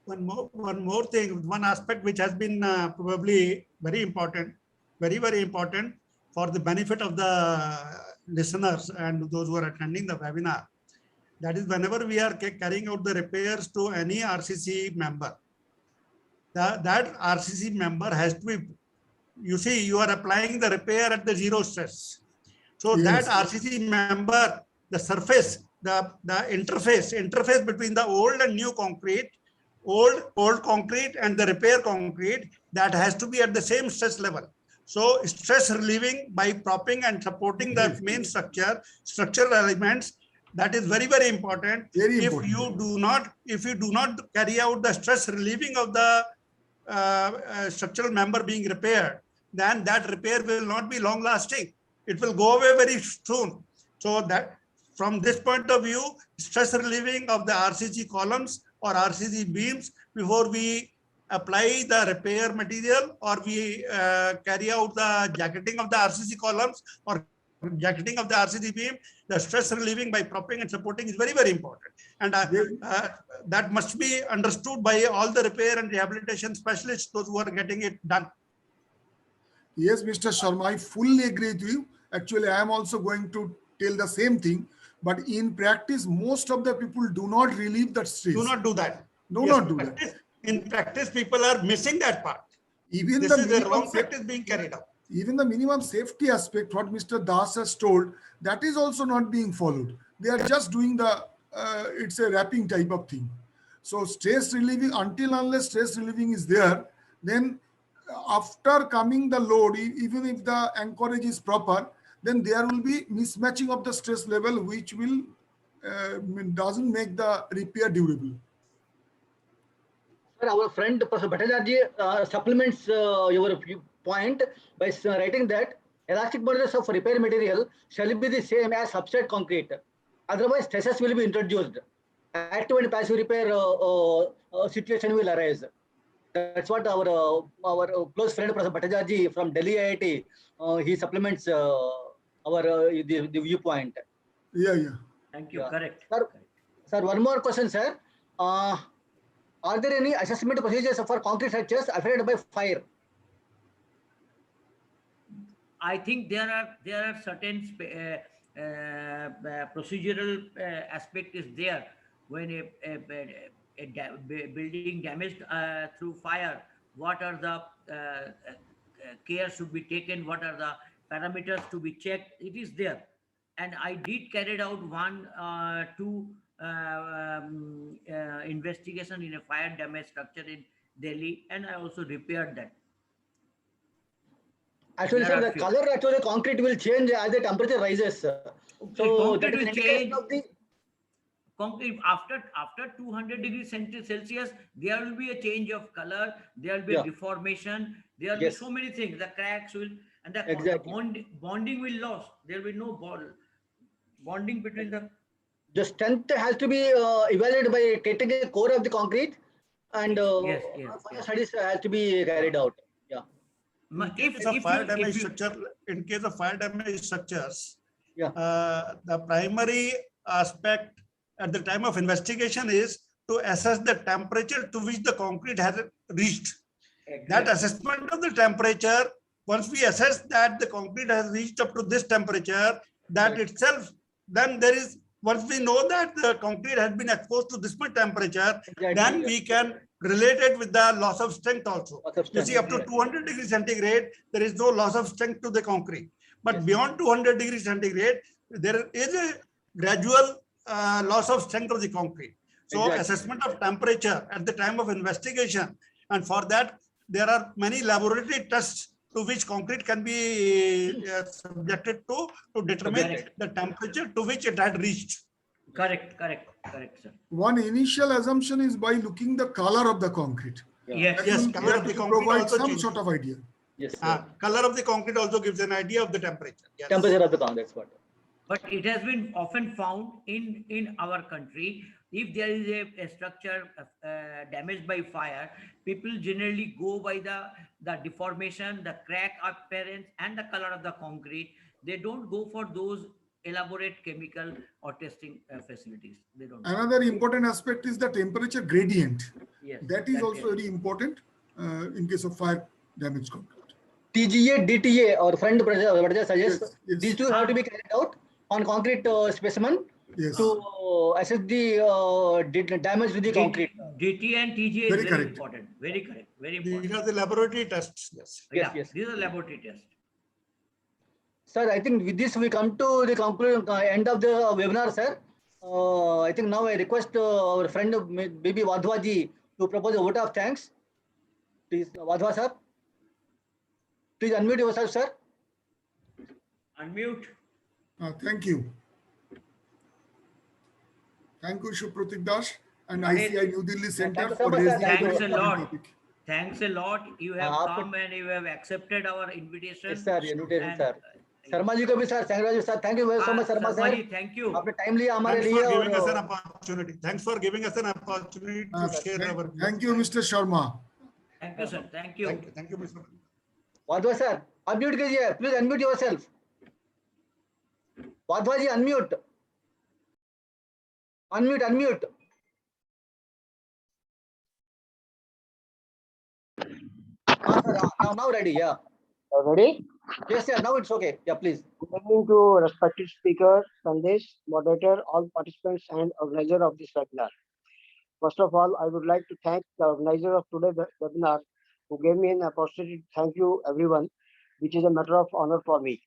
One more thing, one aspect which has been probably very important, very important for the benefit of the listeners and those who are attending the webinar. That is, whenever we are carrying out the repairs to any RCC member, that RCC member has to be, you see, you are applying the repair at the zero stress. So Yes. that RCC member, the surface, the interface between the old and new concrete, old concrete and the repair concrete, that has to be at the same stress level. So stress relieving by propping and supporting the main structural elements, that is very important. Very If important. you do not carry out the stress relieving of the structural member being repaired, then that repair will not be long lasting. It will go away very soon. So that from this point of view, stress relieving of the RCC columns or RCC beams before we apply the repair material or we carry out the jacketing of the RCC columns or jacketing of the RCC beam, the stress relieving by propping and supporting is very important. And that must be understood by all the repair and rehabilitation specialists, those who are getting it done. Yes, Mr. Sharma, I fully agree with you. Actually, I am also going to tell the same thing. But in practice, most of the people do not relieve that stress. Do not do that. Do not do that. In practice, people are missing that part. Even This the is the minimum wrong practice being carried out. even the minimum safety aspect, what Mr. Das has told, that is also not being followed. They are just doing the, it's a wrapping type of thing. So stress relieving, until unless stress relieving is there, then after coming the load, even if the anchorage is proper, then there will be mismatching of the stress level, which will doesn't make the repair durable. Sir, our friend Professor Bhattacharya supplements your point by writing that elastic modulus of repair material shall be the same as substrate concrete. Otherwise, stresses will be introduced. Active and passive repair situation will arise. That's what our close friend Professor Bhattacharya from Delhi IIT he supplements the viewpoint. Yeah. Thank you. Yeah. Correct. Sir, one more question, sir. Are there any assessment procedures for concrete structures affected by fire? I think there are certain procedural aspect is there when a building damaged through fire. What are the care should be taken? What are the parameters to be checked? It is there, and I did carry out two investigation in a fire damaged structure in Delhi, and I also repaired that. Actually, sir, the color actually concrete will change as the temperature rises. So that will change. Concrete after 200 degrees Celsius, there will be a change of color. There will be a deformation. There will be so many things. The cracks will, and the bonding will lose. There will be no bonding between the. The strength has to be evaluated by taking a core of the concrete, and fire studies has to be carried out. Yeah. In case of fire damage structures, the primary aspect at the time of investigation is to assess the temperature to which the concrete has reached. Exactly. That assessment of the temperature, once we assess that the concrete has reached up to this temperature, that itself, then there is, once we know that the concrete has been exposed to this much temperature, then we can relate it with the loss of strength also. You see, up to 200 degrees centigrade, there is no loss of strength to the concrete. But beyond 200 degrees centigrade, there is a gradual loss of strength of the concrete. So assessment of temperature at the time of investigation, and for that there are many laboratory tests to which concrete can be subjected to determine Correct. the temperature to which it had reached. Correct, sir. One initial assumption is by looking the color of the concrete. Yes, That Yes, will color of that the will concrete provide also some changes. sort of idea. Yes, sir. Color of the concrete also gives an idea of the temperature. Yes. Temperature of the concrete. That's what. but it has been often found in our country, if there is a structure damaged by fire, people generally go by the deformation, the crack appearance, and the color of the concrete. They don't go for those elaborate chemical or testing facilities. They don't. Another important aspect is the temperature gradient. Yes, That is that also very important in case of fire damage concrete. TGA, DTA, or front pressure suggests Yes, yes. these two have to be carried out on concrete specimen Yes. to assess the damage to the concrete. DT and TGA Very is very correct. important. Very correct. Very important. These are the laboratory tests. Yes. Yes, Yeah, yes. these are laboratory tests. Sir, I think with this we come to the conclusion, end of the webinar, sir. I think now I request our friend Bibi Wadhwa ji to propose a vote of thanks. Please, Wadhwa sir. Please unmute yourself, sir. Unmute. Thank you. Thank you, Supratik Das and Ganesh, ICI New Delhi Center thank you for so much, sir. raising Thanks this a important lot. topic. Thanks a lot. You have आपको- come and you have accepted our invitation. Yes, sir. Invitation, And, sir. Sharma ji को भी sir, Sharma ji sir, thank you very so much Sharma Sharma sir, ji, thank you. आपने time लिया हमारे Thanks लिए for giving us और an opportunity. Thanks for giving us an opportunity to share our. Thank you, Mr. Sharma. Thank you, sir. Thank you. Thank you, Mr. Wadhwa sir unmute कीजिए, please unmute yourself. Wadhwa ji unmute, unmute. हाँ sir, now ready, yeah. Ready? Yes, sir, now it's okay. Yeah, please. Good evening to respected speaker, Sandesh, moderator, all participants and organizer of this webinar. First of all, I would like to thank the organizer of today's webinar who gave me an opportunity to thank you everyone, which is a matter of honor for me.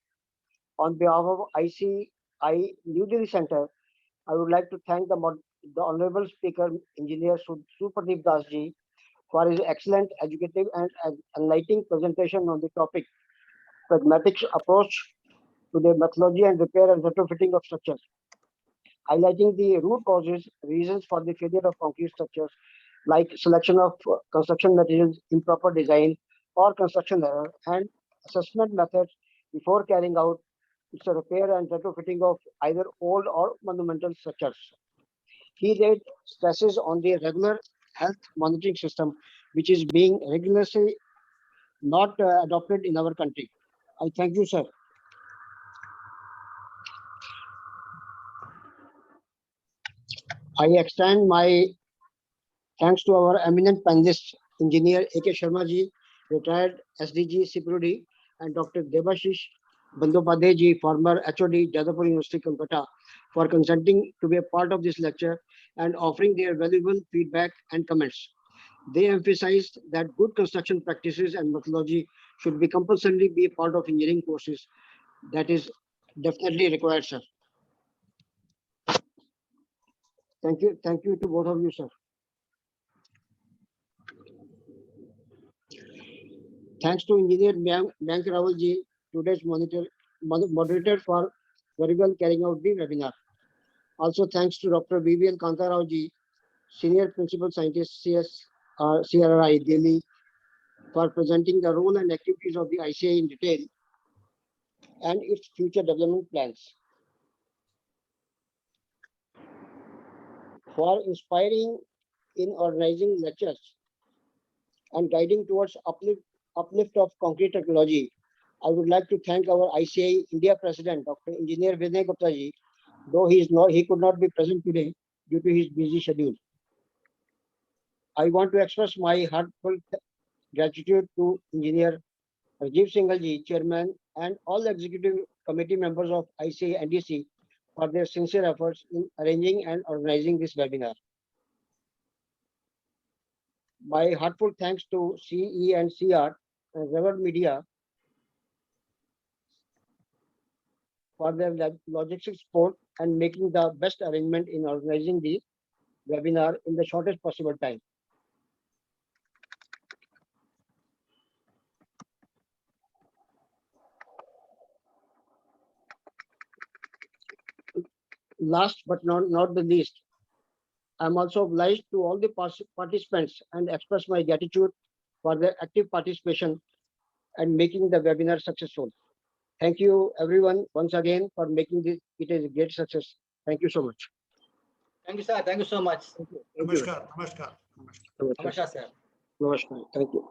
On behalf of ICI New Delhi Center, I would like to thank the Honorable Speaker, Engineer Supradeep Das ji, for his excellent, educative and enlightening presentation on the topic, pragmatic approach to the methodology and repair and retrofitting of structures, highlighting the root causes, reasons for the failure of concrete structures, like selection of construction materials, improper design, or construction error, and assessment methods before carrying out its repair and retrofitting of either old or monumental structures. He laid stresses on the regular health monitoring system, which is being rigorously not adopted in our country. I thank you, sir. I extend my thanks to our eminent panelists, Engineer A.K. Sharma ji, retired SDG Security, and Dr. Debashish Bandyopadhyay ji, former HOD, Jadavpur University, Kolkata, for consenting to be a part of this lecture and offering their valuable feedback and comments. They emphasized that good construction practices and methodology should be compulsorily be a part of engineering courses. That is definitely required, sir. Thank you to both of you, sir. Thanks to Engineer Mayank Rawal ji, today's moderator, for very well carrying out the webinar. Also thanks to Dr. BBL Kanta Rao ji, Senior Principal Scientist, CRI Delhi, for presenting the role and activities of the ICI in detail and its future development plans. For inspiring in organizing lectures and guiding towards uplift of concrete technology, I would like to thank our ICI India President, Dr. Engineer Vinay Gupta ji, though he could not be present today due to his busy schedule. I want to express my heartfelt gratitude to Engineer Rajiv Singhal ji, Chairman, and all executive committee members of ICI NDC for their sincere efforts in arranging and organizing this webinar. My heartfelt thanks to CE and CR and Revert Media for their logistics support and making the best arrangement in organizing the webinar in the shortest possible time. last but not the least, I'm also obliged to all the participants and express my gratitude for their active participation and making the webinar successful. Thank you everyone once again for making it a great success. Thank you so much. Thank you, sir. Thank you so much. Thank you. Namaskar. Namaskar. Namaskar. Namaskar. Namaskar, sir. Namaskar. Thank you.